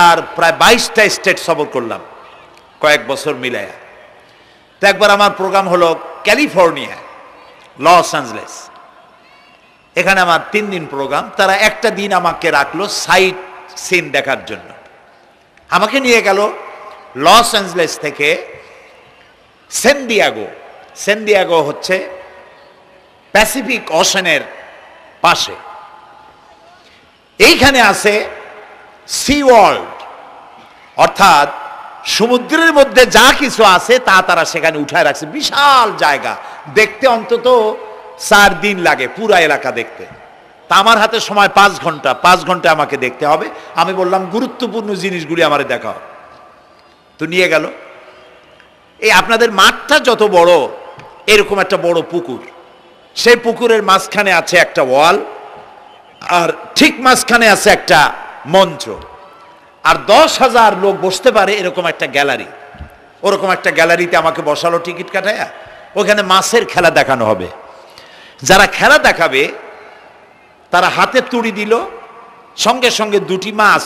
আমেরিকার প্রায় 22টা স্টেট সফর করলাম কয়েক বছর মিলায়া। তো একবার আমার প্রোগ্রাম হলো ক্যালিফোর্নিয়া, লস অ্যাঞ্জেলেস। এখানে আমার 3 দিন প্রোগ্রাম। তারা একটা দিন আমাকে রাখলো সাইট সিন দেখার জন্য। আমাকে নিয়ে গেল লস অ্যাঞ্জেলেস থেকে সান দিয়েগো। সান দিয়েগো হচ্ছে প্যাসিফিক ওশানের পাশে। এইখানে আছে সি ওয়ার্ল্ড, অর্থাৎ সমুদ্রের মধ্যে যা কিছু আছে তা তারা সেখানে উঠায় রাখছে। বিশাল জায়গা, দেখতে অন্তত 4 দিন লাগে পুরা এলাকা দেখতে। তা আমার হাতে সময় 5 ঘন্টা, 5 ঘন্টা আমাকে দেখতে হবে। আমি বললাম গুরুত্বপূর্ণ জিনিসগুলি আমারে দেখাও। তো নিয়ে গেল। এই আপনাদের মাঠটা যত বড়, এরকম একটা বড় পুকুর, সেই পুকুরের মাঝখানে আছে একটা ওয়াল, আর ঠিক মাঝখানে আছে একটা মঞ্চ, আর 10,000 লোক বসতে পারে এরকম একটা গ্যালারি। ওরকম একটা গ্যালারিতে আমাকে বসালো টিকিট কাটায়া। ওখানে মাছের খেলা দেখানো হবে। যারা খেলা দেখাবে তারা হাতে তুড়ি দিল, সঙ্গে সঙ্গে 2টি মাছ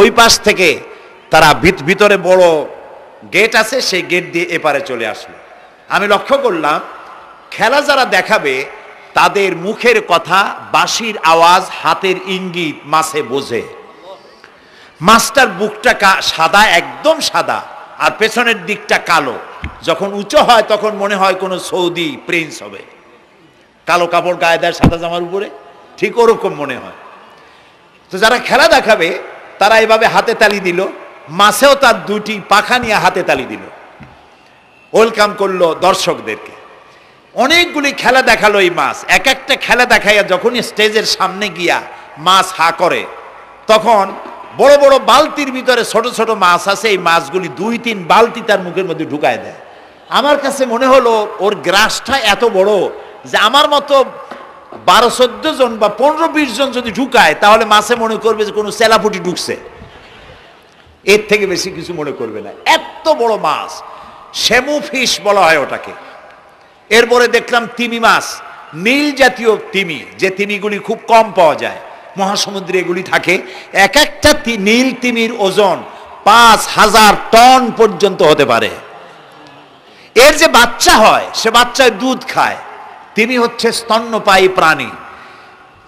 ওই পাশ থেকে তারা ভিতরে বড় গেট আছে, সেই গেট দিয়ে এপারে চলে আসলো। আমি লক্ষ্য করলাম খেলা যারা দেখাবে তাদের মুখের কথা, বাঁশির আওয়াজ, হাতের ইঙ্গিত মাছে বোঝে। মাছটার বুকটা সাদা, একদম সাদা, আর পেছনের দিকটা কালো। যখন উঁচু হয় তখন মনে হয় কোনো সৌদি প্রিন্স হবে। কালো কাপড় গায়ে দেয় সাদা জামার উপরে, ঠিক ওরকম মনে হয়। তো যারা খেলা দেখাবে তারা এভাবে হাতে তালি দিল, মাছেও তার 2টি পাখা নিয়ে হাতে তালি দিল, ওয়েলকাম করলো দর্শকদেরকে। অনেকগুলি খেলা দেখালো এই মাছ। এক একটা খেলা দেখাইয়া যখনই স্টেজের সামনে গিয়া মাছ হা করে, তখন বড় বড় বালতির ভিতরে ছোট ছোট মাছ আছে, এই মাছগুলি 2-3 বালতি তার মুখের মধ্যে ঢুকায় দেয়। আমার কাছে মনে হলো ওর গ্রাসটা এত বড় যে আমার মতো 12-14 জন বা 15-20 জন যদি ঢুকায় তাহলে মাছে মনে করবে যে কোনো চেলাপুটি ঢুকছে, এর থেকে বেশি কিছু মনে করবে না। এত বড় মাছ, শ্যামু ফিশ বলা হয় ওটাকে। এরপরে দেখলাম তিমি মাছ, নীল জাতীয় তিমি, যে তিমিগুলি খুব কম পাওয়া যায়, মহাসমুদ্রে এগুলি থাকে। এক একটা নীল তিমির ওজন 5,000 টন পর্যন্ত হতে পারে। এর যে বাচ্চা হয় সে বাচ্চায় দুধ খায়। তিমি হচ্ছে স্তন্যপায়ী প্রাণী।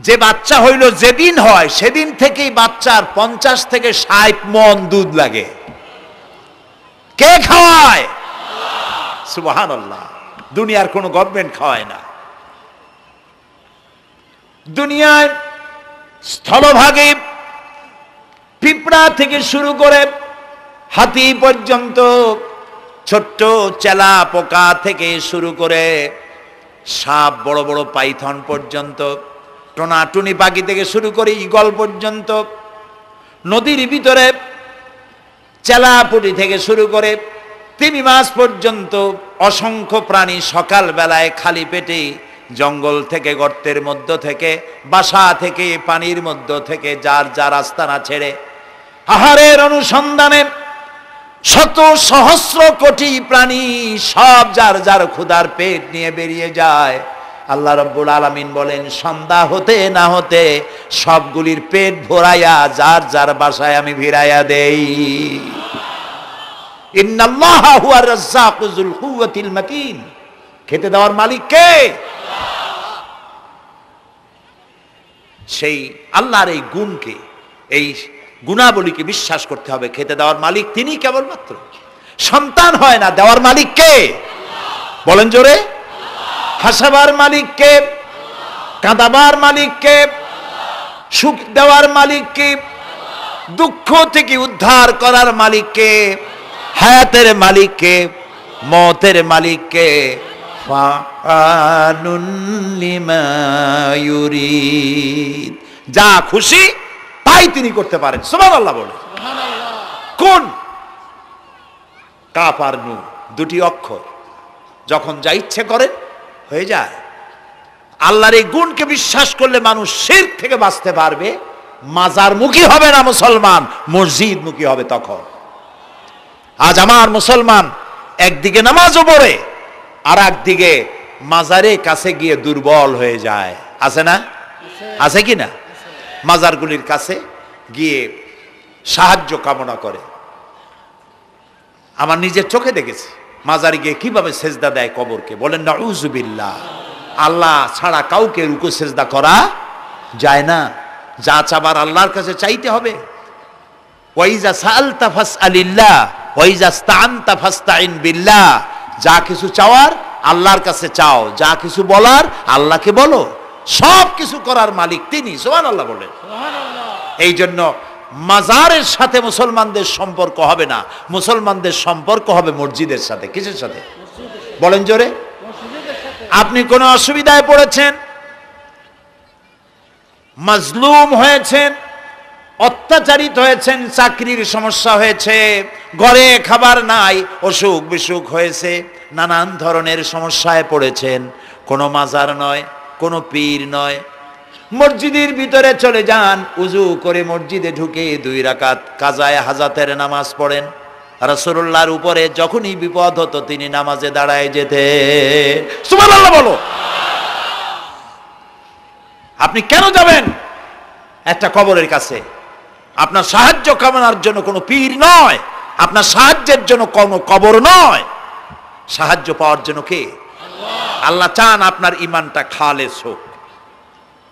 যে বাচ্চা হইল যেদিন হয় সেদিন থেকেই বাচ্চার 50 থেকে 60 মণ দুধ লাগে। কে খাওয়ায়? সুবহানাল্লাহ। দুনিয়ার কোনো গভর্নমেন্ট খাওয়ায় না। দুনিয়ায় স্থলভাগে পিঁপড়া থেকে শুরু করে হাতি পর্যন্ত, ছোট্ট চেলা পোকা থেকে শুরু করে সাপ, বড় বড় পাইথন পর্যন্ত, টোনাটুনি পাখি থেকে শুরু করে ঈগল পর্যন্ত, নদীর ভিতরে চেলাপুটি থেকে শুরু করে তিমি মাছ পর্যন্ত অসংখ্য প্রাণী সকাল বেলায় খালি পেটে জঙ্গল থেকে, গর্তের মধ্য থেকে, বাসা থেকে, পানির মধ্য থেকে যার যার আস্তানা ছেড়ে আহারের অনুসন্ধানে শত সহস্র কোটি প্রাণী সব যার যার ক্ষুধার পেট নিয়ে বেরিয়ে যায়। আল্লাহ রাব্বুল আলামিন বলেন, সন্ধ্যা হতে না হতে সবগুলির পেট ভরাইয়া যার যার বাসায় আমি ভিড়াইয়া দেই। ইন্নাল্লাহা হুয়ার রাজ্জাকু যুল কুওয়াতিল মাতিন। খেতে দেওয়ার মালিক কে? সেই আল্লাহর এই গুণকে, এই গুণাবলীকে বিশ্বাস করতে হবে। খেতে দেওয়ার মালিক তিনি কেবলমাত্র। সন্তান হয় না, দেওয়ার মালিক কে? বলেন জোরে। হাসাবার মালিক কে? কাঁদাবার মালিক কে? সুখ দেওয়ার মালিক কে? দুঃখ থেকে উদ্ধার করার মালিক কে? হায়াতের মালিক কে? মতের মালিক কে? ফাআলুন লিমা ইউরিদ। যা খুশি তাই তিনি করতে পারেন। সুবহানাল্লাহ বলে। কোন? কাফ আর নুন, 2টি অক্ষর। যখন যা ইচ্ছে করেন হয়ে যায়। আল্লাহর এই গুণকে বিশ্বাস করলে মানুষ শিরক থেকে বাঁচতে পারবে। মাজারমুখী হবে না মুসলমান, মসজিদমুখী হবে তখন। আজ আমার মুসলমান একদিকে নামাজও পড়ে আর একদিকে মাজারের কাছে গিয়ে দুর্বল হয়ে যায়। আছে না? আছে কি না? মাজারগুলির কাছে গিয়ে সাহায্য কামনা করে। আমার নিজের চোখে দেখেছি মাজারে গিয়ে কিভাবে সেজদা দেয় কবরকে। বলেন নাউযুবিল্লাহ। আল্লাহ ছাড়া কাউকে রুকু সেজদা করা যায় না। যা চাবার আল্লাহর কাছে চাইতে হবে। ওয়াইজা সাআলতা ফাসআলিল্লাহ ওয়াইজা ইসতাআনতা ফাসতাইন বিল্লাহ। যা কিছু চাওয়ার আল্লাহর কাছে চাও, যা কিছু বলার আল্লাহকে বলো। সব কিছু করার মালিক তিনি। সুবহানাল্লাহ বলেন। এই জন্য মাজারের সাথে মুসলমানদের সম্পর্ক হবে না, মুসলমানদের সম্পর্ক হবে মসজিদের সাথে। কিসের সাথে বলেন জোরে? আপনি কোন অসুবিধায় পড়েছেন, মাজলুম হয়েছেন, অত্যাচারিত হয়েছেন, চাকরির সমস্যা হয়েছে, ঘরে খাবার নাই, অসুখ বিসুখ হয়েছে, নানান ধরনের সমস্যায় পড়েছেন, কোনো মাজার নয়, কোনো পীর নয়, মসজিদের ভিতরে চলে যান, উজু করে মসজিদে ঢুকে 2 রাকাত কাজায়ে হাজাতের নামাজ পড়েন। রাসূলুল্লাহর উপরে যখনই বিপদ হতো তিনি নামাজে দাঁড়ায় যেতেন। সুবহানাল্লাহ বলো। আপনি কেন যাবেন একটা কবরের কাছে? আপনার সাহায্য কামনার জন্য কোনো পীর নয়, আপনার সাহায্যের জন্য কোনো কবর নয়। সাহায্য পাওয়ার জন্য কে? আল্লাহ চান আপনার ঈমানটা খালেস হোক।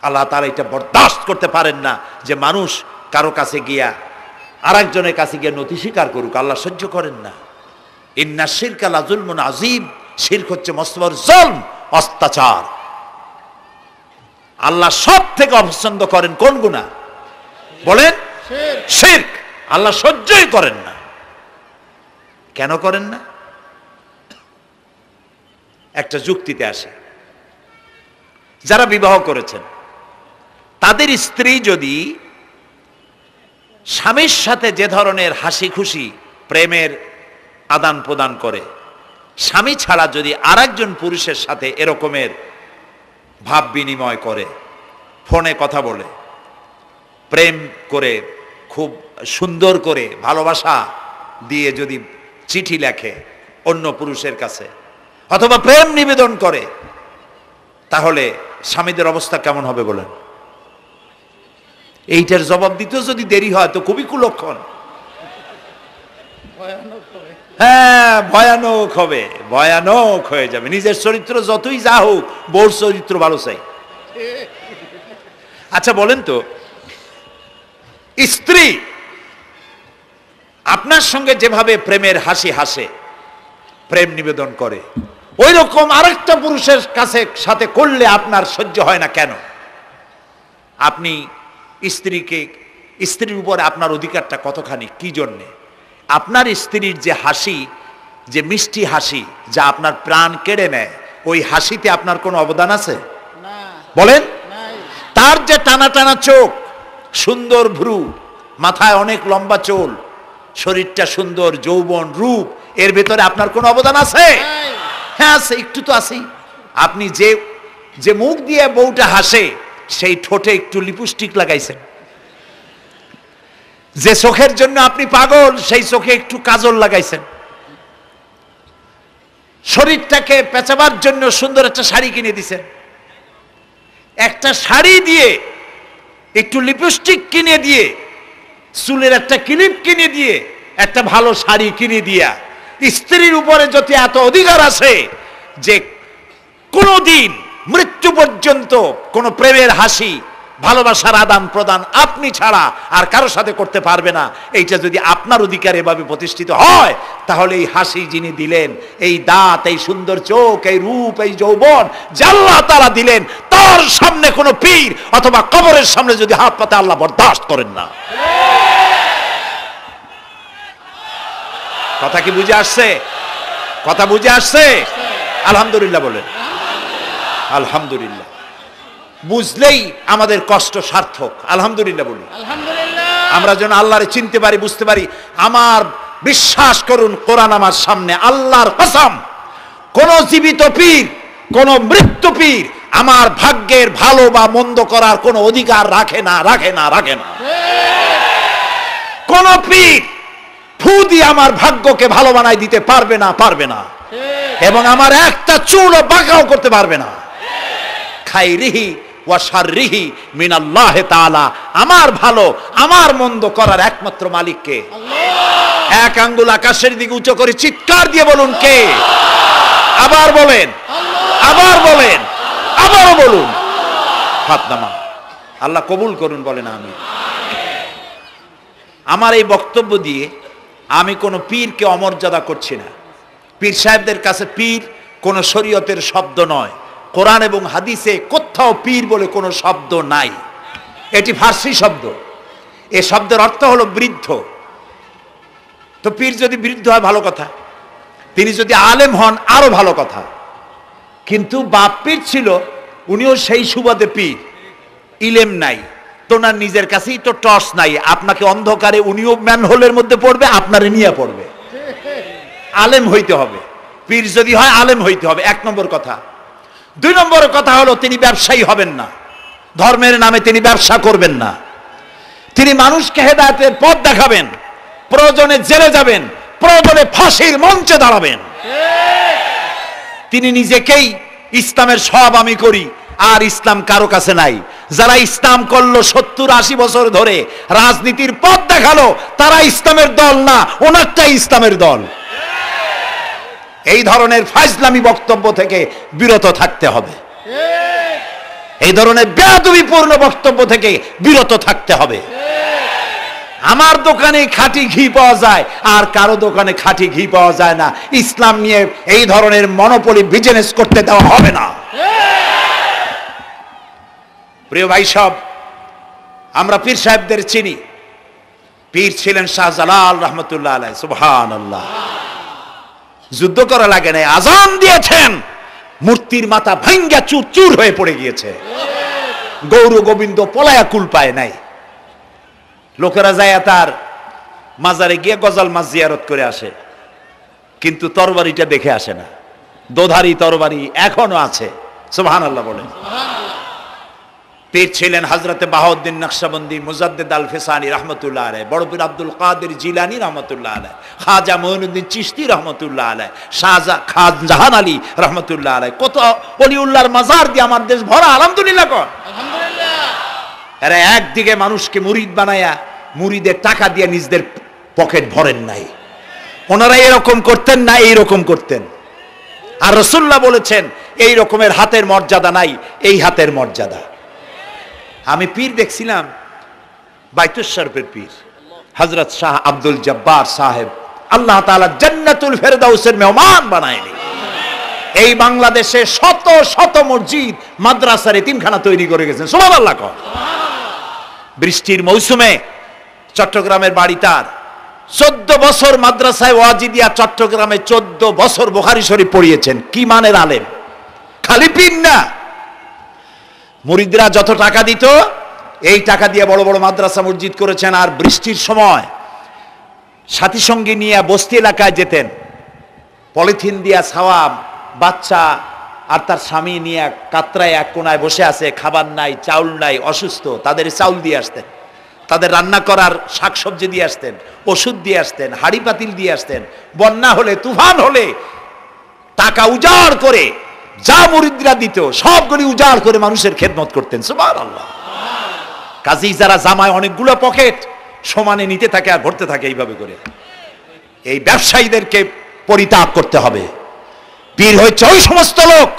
আল্লাহ তাআলা এটা বরদাস্ত করতে পারেন না যে মানুষ কারো কাছে গিয়া আরেকজনের কাছে গিয়ে নথি স্বীকার করুক। আল্লাহ সহ্য করেন না। ইন্না শিরকা লাযুলমুন আযীম। শিরক হচ্ছে মস্ত বড় জুলম, অত্যাচার। আল্লাহ সব থেকে অপছন্দ করেন কোন গুনাহ? বলেন শিরক। আল্লাহ সহ্যই করেন না। কেন করেন না? একটা যুক্তিতে আসে। যারা বিবাহ করেছেন তাদের স্ত্রী যদি স্বামীর সাথে যে ধরনের হাসি খুশি প্রেমের আদান প্রদান করে, স্বামী ছাড়া যদি আরেকজন পুরুষের সাথে এরকমের ভাব বিনিময় করে, ফোনে কথা বলে, প্রেম করে, খুব সুন্দর করে ভালোবাসা দিয়ে যদি চিঠি লেখে অন্য পুরুষের কাছে, অথবা প্রেম নিবেদন করে, তাহলে স্বামীদের অবস্থা কেমন হবে বলেন? এইটার জবাব দিতেও যদি দেরি হয় তো খুবই কুলক্ষণ। হ্যাঁ, ভয়ানক হবে, ভয়ানক হয়ে যাবে। নিজের চরিত্র যতই যা হোক, বউর চরিত্র ভালো চাই। আচ্ছা বলেন তো, স্ত্রী আপনার সঙ্গে যেভাবে প্রেমের হাসি হাসে, প্রেম নিবেদন করে, ওই রকম আরেকটা পুরুষের কাছে সাথে করলে আপনার সহ্য হয় না কেন? আপনি স্ত্রীর উপরে আপনার অধিকারটা কতখানি, কি জন্যে? আপনার স্ত্রীর যে হাসি, যে মিষ্টি হাসি, যা আপনার প্রাণ কেড়ে নেয়, ওই হাসিতে আপনার কোনো অবদান আছে? বলেন। তার যে টানা টানা চোখ, সুন্দর ভ্রু, মাথায় অনেক লম্বা চুল, শরীরটা সুন্দর, যৌবন, রূপ, এর ভেতরে আপনার কোনো অবদান আছে? হ্যাঁ আছে, একটু তো আছেই। আপনি যে মুখ দিয়ে বউটা হাসে, সেই ঠোঁটে একটু লিপস্টিক লাগাইছেন। যে চোখের জন্য আপনি পাগল, সেই চোখে একটু কাজল লাগাইছেন। শরীরটাকে পেঁচাবার জন্য সুন্দর একটা শাড়ি কিনে দিছেন। একটা শাড়ি দিয়ে, একটু লিপস্টিক কিনে দিয়ে, চুলের একটা ক্লিপ কিনে দিয়ে, একটা ভালো শাড়ি কিনে দিয়া স্ত্রীর উপরে যদি এত অধিকার আছে যে কোনদিন মৃত্যু পর্যন্ত কোন প্রেমের হাসি, ভালোবাসার আদান প্রদান আপনি ছাড়া আর কারো সাথে করতে পারবে না, এইটা যদি আপনার অধিকার এভাবে প্রতিষ্ঠিত হয়, তাহলে এই হাসি যিনি দিলেন, এই দাঁত, এই সুন্দর চোখ, এই রূপ, এই যৌবন যা আল্লাহ তাআলা দিলেন, তার সামনে কোনো পীর অথবা কবরের সামনে যদি হাত পাতে আল্লাহ বরদাস্ত করেন না। কথা কি বুঝে আসছে? কথা বুঝে আসছে? আলহামদুলিল্লাহ বলেন। আলহামদুলিল্লাহ। বুঝলেই আমাদের কষ্ট সার্থক। আলহামদুলিল্লাহ বলি। আমরা যেন আল্লাহরে চিনতে পারি, বুঝতে পারি। আমার বিশ্বাস করুন, কোরআন আমার সামনে, আল্লাহর কসম, কোন জীবিত পীর, কোন মৃত্যু পীর আমার ভাগ্যের ভালো বা মন্দ করার কোন অধিকার রাখে না, রাখে না, রাখে না। কোন পীর ফু দিয়ে আমার ভাগ্যকে ভালো বানাই দিতে পারবে না, পারবে না, এবং আমার একটা চুলও বাঁকাও করতে পারবে না। খাইরিহি ওয়া শাররিহি মিনাল্লাহি তাআলা। আমার ভালো আমার মন্দ করার একমাত্র মালিক কে? আল্লাহ। এক আঙ্গুল আকাশের দিকে উঁচু করে চিৎকার দিয়ে বলুন কে? আবার বলেন, আবার বলেন, আবারও বলুন। হাত নামান। আল্লাহ কবুল করুন, বলেন আমিন। আমার এই বক্তব্য দিয়ে আমি কোনো পীরকে অমর্যাদা করছি না। পীর সাহেবদের কাছে পীর কোনো শরীয়তের শব্দ নয়। কোরআন এবং হাদিসে কোথাও পীর বলে কোনো শব্দ নাই। এটি ফার্সি শব্দ। এই শব্দের অর্থ হলো বৃদ্ধ। তো পীর যদি বৃদ্ধ হয় ভালো কথা, তিনি যদি আলেম হন আরো ভালো কথা। কিন্তু বাপ পীর ছিল, উনিও সেই সুবাদে পীর। ইলেম নাই তো, না নিজের কাছেই তো টর্চ নাই। আপনাকে অন্ধকারে উনিও ম্যানহোলের মধ্যে পড়বে, আপনারে নিয়ে পড়বে। আলেম হইতে হবে, পীর যদি হয় আলেম হইতে হবে, এক নম্বর কথা। দুই নম্বর কথা হলো তিনি ব্যবসায়ী হবেন না। ধর্মের নামে তিনি ব্যবসা করবেন না। তিনি মানুষকে হেদায়েতের পথ দেখাবেন। প্রয়োজনে জেলে যাবেন, প্রয়োজনে ফাঁসির মঞ্চে দাঁড়াবেন। তিনি নিজেকেই ইসলামের সব আমি করি, আর ইসলাম কারো কাছে নাই। যারা ইসলাম করলো 70-80 বছর ধরে, রাজনীতির পথ দেখালো, তারা ইসলামের দল না, ওনারটাই ইসলামের দল। এই ধরনের ফাজলামি বক্তব্য থেকে বিরত থাকতে হবে। এই ধরনের বেয়াদবিপূর্ণ বক্তব্য থেকে বিরত থাকতে হবে। আমার দোকানে খাঁটি ঘি পাওয়া যায়, আর কারো দোকানে খাঁটি ঘি পাওয়া যায় না। ইসলাম নিয়ে এই ধরনের মনোপলি বিজনেস করতে দেওয়া হবে না। প্রিয় ভাই সব, আমরা পীর সাহেবদের চিনি। পীর ছিলেন শাহজালাল রহমতুল্লাহ আলাইহি। সুবহানাল্লাহ। যুদ্ধ করা লাগে নাই, আজান দিয়েছেন, মূর্তির মাথা ভাঙ্গা চুর চুর হয়ে পড়ে গিয়েছে। গৌর গোবিন্দ পলায়া কুল পায় নাই। লোকেরা যায় তার মাজারে গিয়ে গজাল মাছ জিয়ারত করে আসে, কিন্তু তরবারিটা দেখে আসে না। দোধারি তরবারি এখনো আছে। সুবহানাল্লাহ বলেন। পীর ছিলেন হযরতে বাহাউদ্দিন নকশবন্দি, মুজাদ্দিদ আল ফিসানি রহমতুল্লাহ আলাইহি, বড় পীর আব্দুল কাদের জিলানী রহমতুল্লাহ আলাইহি, খাজা মঈনুদ্দিন চিশতি রহমতুল্লাহ আলাইহি, শাহজাহান আলী রহমতুল্লাহ আলাইহি। কত ওলিউল্লাহর মাজার দিয়ে আমার দেশ ভরা। আলহামদুলিল্লাহ কর। আলহামদুলিল্লাহ। এরা একদিকে মানুষকে মুরিদ বানায়া মুরিদের টাকা দিয়ে নিজেদের পকেট ভরেন নাই। ওনারা এরকম করতেন না, এইরকম করতেন। আর রাসূলুল্লাহ বলেছেন এই রকমের হাতের মর্যাদা নাই, এই হাতের মর্যাদা। আমি পীর দেখছিলাম, বাইতুল শরফের পীর হযরত শাহ আব্দুল জব্বার সাহেব, আল্লাহ তাআলা জান্নাতুল ফেরদাউসের মেহমান বানায়নি। এই বাংলাদেশে শত শত মসজিদ মাদ্রাসার এতিমখানা তৈরি করে গেছেন। সুবহানাল্লাহ কর। বৃষ্টির মৌসুমে চট্টগ্রামের বাড়ি তার, 14 বছর মাদ্রাসায় ওয়াজিদিয়া চট্টগ্রামে 14 বছর বুখারী শরীফ পড়িয়েছেন। কি মানের আলেম! খালি পীর না, মুরিদরা যত টাকা দিত এই টাকা দিয়ে বড় বড় মাদ্রাসা মসজিদ করেছেন। আর বৃষ্টির সময় সাথী সঙ্গী নিয়ে বস্তি এলাকায় যেতেন, পলিথিন দিয়া ছাওয়া, বাচ্চা আর তার স্বামী নিয়ে কাতরায় এক কোনায় বসে আছে, খাবার নাই, চাউল নাই, অসুস্থ, তাদের চাউল দিয়ে আসতেন, তাদের রান্না করার শাকসবজি দিয়ে আসতেন, ওষুধ দিয়ে আসতেন, হাড়ি পাতিল দিয়ে আসতেন। বন্যা হলে, তুফান হলে টাকা উজাড় করে যা মুরিদরা দিত সবগুলি উজাড় করে মানুষের খেদমত করতেন। সুবহানাল্লাহ। কাজী যারা জামায় অনেকগুলো পকেট সমানে নিতে থাকে আর ভরতে থাকে এইভাবে করে, এই ব্যবসায়ীদেরকে পরিত্যাগ করতে হবে। পীর হচ্ছে ওই সমস্ত লোক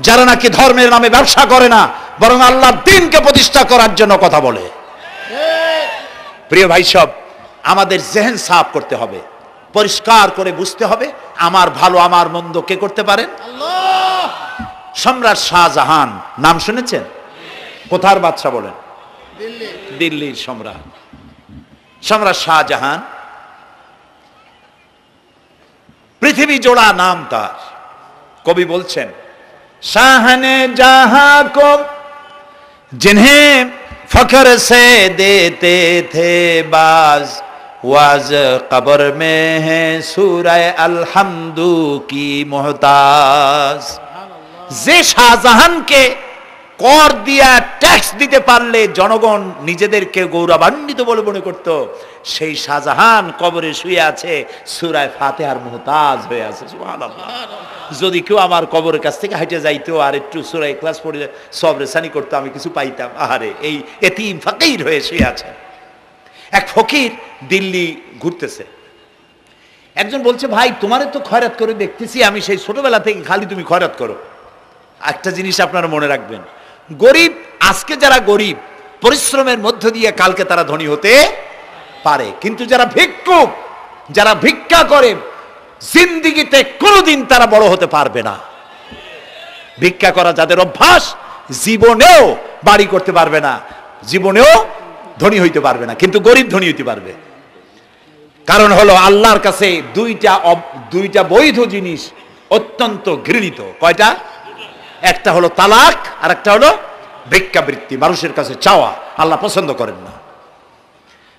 যারা নাকি ধর্মের নামে ব্যবসা করে না, বরং আল্লাহর দ্বীনকে প্রতিষ্ঠা করার জন্য কথা বলে। প্রিয় ভাই সব, আমাদের জেহেন সাফ করতে হবে, পরিষ্কার করে বুঝতে হবে আমার ভালো আমার মন্দ কে করতে পারেন? আল্লাহ। সম্রাট শাহজাহান নাম শুনেছেন? কোথার বাদশা বলেন? দিল্লির সম্রাট। সম্রাট শাহজাহান পৃথিবী জোড়া নাম তার। কবি বলছেন, শাহনে জাহাं को जिन्हें फख्र से देते थे बाज, वाज कब्र में है सूरह अलहम्दु की मोहताज। যে শাহজাহানকে কর দিয়া ট্যাক্স দিতে পারলে জনগণ নিজেদেরকে গৌরবান্বিত বলে মনে করত, সেই শাহজাহান কবরে শুয়ে আছে, সূরা ফাতিহার মুহতাজ হয়ে আছে। সুবহানাল্লাহ। যদি কেউ আমার কবরের কাছ থেকে হাইটে যাইতো আর একটু সূরা ইখলাস পড়ে সবরেসানি করতো, আমি কিছু পাইতাম। আহারে, এই এতিম ফকির হয়ে শুয়ে আছে। এক ফকির দিল্লি ঘুরতেছে, একজন বলছে, ভাই তোমারে তো খয়রাত করে দেখতেছি আমি সেই ছোটবেলা থেকে, খালি তুমি খয়রাত করো। একটা জিনিস আপনারা মনে রাখবেন, গরিব, আজকে যারা গরিব পরিশ্রমের মধ্য দিয়ে কালকে তারা ধনী হতে পারে, কিন্তু যারা ভিক্ষুক, যারা ভিক্ষা করে, জিন্দিগিতে কোনোদিন তারা বড় হতে পারবে না। ভিক্ষা করা যাদের অভ্যাস, জীবনেও বাড়ি করতে পারবে না, জীবনেও ধনী হইতে পারবে না, কিন্তু গরিব ধনী হইতে পারবে। কারণ হলো আল্লাহর কাছে দুইটা বৈধ জিনিস অত্যন্ত ঘৃণিত। কয়টা? একটা হলো তালাক, আর একটা হলো ভিক্ষাবৃত্তি, মানুষের কাছে চাওয়া। আল্লাহ পছন্দ করেন না।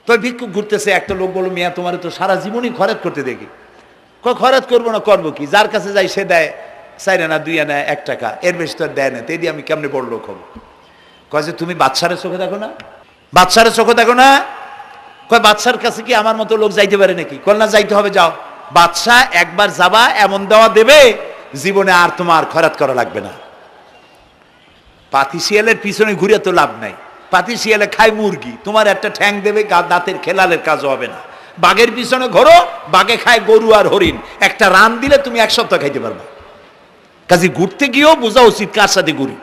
তো ভিক্ষুক ঘুরতেছে, একটা লোক বলল, মিয়া তোমার তো সারা জীবনই খরচ করতে দেখি। খরচ করবো না, করবো কি? যার কাছে যাই সে দেয় 4 আনা 2 আনা 1 টাকা, এর বেশি তো দেয় না, তো দিয়ে আমি কেমনে বড় লোক হবো? কয় যে তুমি বাদশারে চোখে দেখো না, বাদশারে চোখে দেখো না। কয় বাদশার কাছে কি আমার মতো লোক যাইতে পারে নাকি? কল না, যাইতে হবে, যাও। বাদশা একবার যাবা, এমন দেওয়া দেবে জীবনে আর তোমার খরচ করা লাগবে না। পাতি শিয়ালের পিছনে ঘুরে তো লাভ নাই, পাতি শিয়ালে খায় মুরগি, তোমার একটা ঠ্যাং দেবে, দাঁতের খেলালের কাজও হবে না। বাঘের পিছনে ঘোরো, বাঘে খায় গরু আর হরিণ, একটা রান দিলে তুমি 1 সপ্তাহ খাইতে পারবা। কাজে ঘুরতে গিয়েও বোঝা উচিত কার সাথে ঘুরি।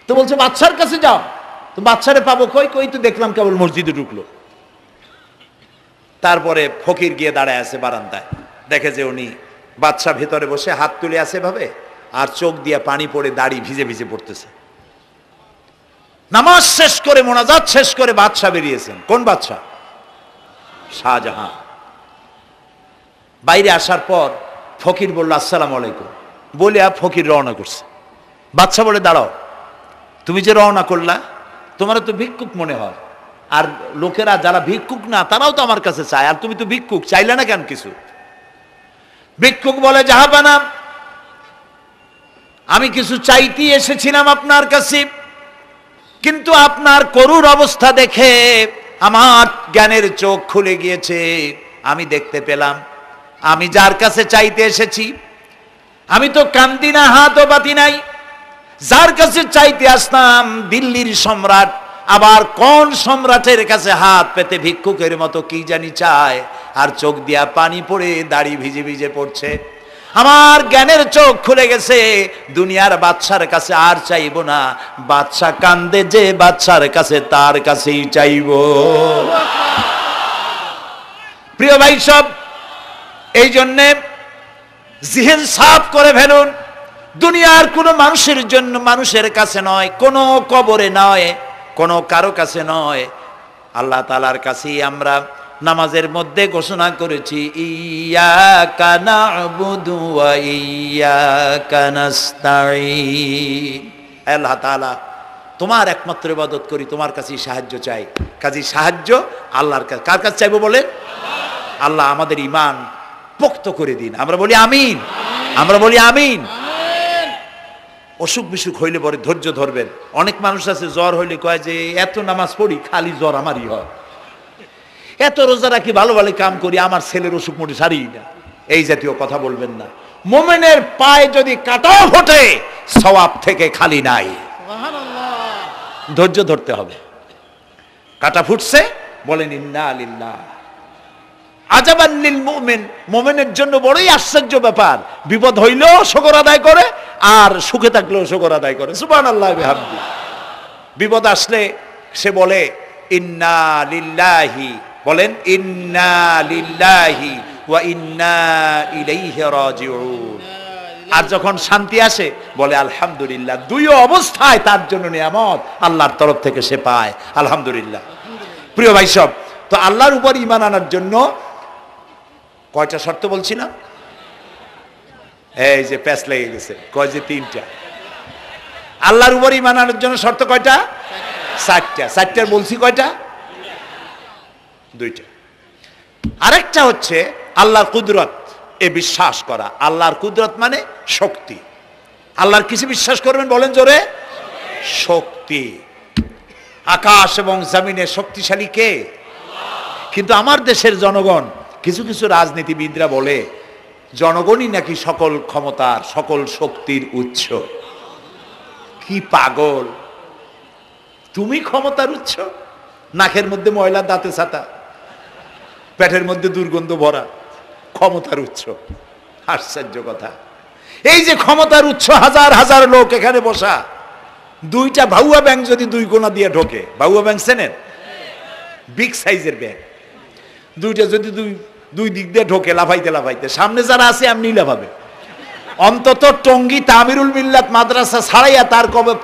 তো বলছে বাদশার কাছে যাও। তো বাদশারে পাবো কই? কই তো দেখলাম কেবল মসজিদে ঢুকলো। তারপরে ফকির গিয়ে দাঁড়ায় আছে বারান্দায়, দেখে যে উনি বাদশা ভেতরে বসে হাত তুলে আছে ভাবে, আর চোখ দিয়ে পানি পড়ে দাড়ি ভিজে ভিজে পড়তেছে। নামাজ শেষ করে, মোনাজাত শেষ করে বাদশা বেরিয়েছেন। কোন বাদশা? শাহজাহান। বাইরে আসার পর ফকির বলল, আসসালামু আলাইকুম বলে ফকির রওনা করছে। বাদশা বলে, দাঁড়াও, তুমি যে রওনা করলা, তোমার তো ভিক্ষুক মনে হয়, আর লোকেরা যারা ভিক্ষুক না তারাও তো আমার কাছে চায়, আর তুমি তো ভিক্ষুক, চাইলে না কেন কিছু? ভিক্ষুক বলে, জাহাপানা, আমি কিছু চাইতে এসেছিলাম আপনার কাছে, কিন্তু আপনার করুণ অবস্থা দেখে আমার জ্ঞানের চোখ খুলে গিয়েছে। আমি দেখতে পেলাম আমি যার কাছে চাইতে এসেছি, আমি তো কান্দি না, হাতও পাতি নাই। যার কাছে চাইতে আসতাম দিল্লির সম্রাট, আবার কোন সম্রাটের কাছে হাত পেতে ভিক্ষুকের মতো কি জানি চায়, আর চোখ দিয়া পানি পড়ে দাড়ি ভিজে ভিজে পড়ছে। আমার জ্ঞানের চোখ খুলে গেছে, দুনিয়ার বাদশার কাছে আর চাইবো না। বাদশা কান্দে যে বাদশার কাছে, তার কাছেই চাইবো। প্রিয় ভাই সব, এই জন্যে জিহেন সাফ করে ফেলুন। দুনিয়ার কোনো মানুষের জন্য, মানুষের কাছে নয়, কোনো কবরে নয়, কোনো কারো কাছে নয়, আল্লাহ তাআলার কাছেই আমরা নামাজের মধ্যে ঘোষণা করেছি, ইয়াকা না'বুদু ওয়া ইয়াকা নাস্তাঈন। আল্লাহ তাআলা, তোমার একমাত্র ইবাদত করি, তোমার কাছেই সাহায্য চাই। কাজেই সাহায্য আল্লাহর কাছে। কার কাছে চাইবো বলেন? আল্লাহ আমাদের ঈমান পোক্ত করে দিন। আমরা বলি আমিন, আমরা বলি আমিন। অসুখ বিসুখ হইলে পরে ধৈর্য ধরবেন। অনেক মানুষ আছে জ্বর হইলে কয় যে এত নামাজ পড়ি খালি জ্বর আমারই হয়, এত রোজা রাখি, ভালো ভালো কাম করি, আমার ছেলের অসুখ মোটে সারি না। এই জাতীয় কথা বলবেন না। মুমিনের পায়ে যদি কাঁটা ফোটে সওয়াব থেকে খালি নাই, ধৈর্য ধরতে হবে। কাঁটা ফুটছে, বলেন ইন্না লিল্লাহ। আজাবান লিল মুমিন, মুমিনের জন্য বড়ই আশ্চর্য ব্যাপার, বিপদ হইলেও শুকর আদায় করে, আর সুখে থাকলেও শুকর আদায় করে। সুবহানাল্লাহ বিহামদি। বিপদ আসলে সে বলে ইন্না লিল্লাহি, বলেন ইন্না লিল্লাহি ওয়া ইন্না ইলাইহি রাজিউন। আর যখন শান্তি আসে বলে আলহামদুলিল্লাহ। দুই অবস্থায় তার জন্য নিয়ামত আল্লাহর তরফ থেকে সে পায়, আলহামদুলিল্লাহ। প্রিয় ভাই সব, তো আল্লাহর উপর ঈমান আনার জন্য কয়টা শর্ত বলছি না? এই যে প্যাচ লেগে গেছে, কয় যে 3টা। আল্লাহর উপর ঈমান আনার জন্য শর্ত কয়টা? 4টা। 4টার বলছি কয়টা? 2টা। আরেকটা হচ্ছে আল্লাহর কুদরত, এ বিশ্বাস করা। আল্লাহর কুদরত মানে শক্তি। আল্লাহর কিছু বিশ্বাস করবেন, বলেন জোরে? শক্তি। আকাশ এবং জমিনে শক্তিশালী কে? কিন্তু আমার দেশের জনগণ, কিছু কিছু রাজনীতিবিদরা বলে জনগণই নাকি সকল ক্ষমতার সকল শক্তির উৎস। কি পাগল! তুমি ক্ষমতার উৎস? নাকের মধ্যে ময়লা, দাঁতে ছাতা, পেটের মধ্যে দুর্গন্ধ ভরা, ক্ষমতার উৎস? আশ্চর্য কথা। এই যে ক্ষমতার উৎস, হাজার হাজার লোক এখানে বসা, দুইটা ভাউয়া ব্যাংক যদি দুই কোণা দিয়ে ঢোকে, ভাউয়া ব্যাংক চেনেন? বিগ সাইজের ব্যাংক, দুইটা যদি দুই দিক দিয়ে ঢোকে লাফাইতে লাফাইতে, সামনে যারা আছে এমনি লাফাবে। অন্তত টঙ্গী তামিরুল মিল্লাত মাদ্রাসা ছাড়াইয়া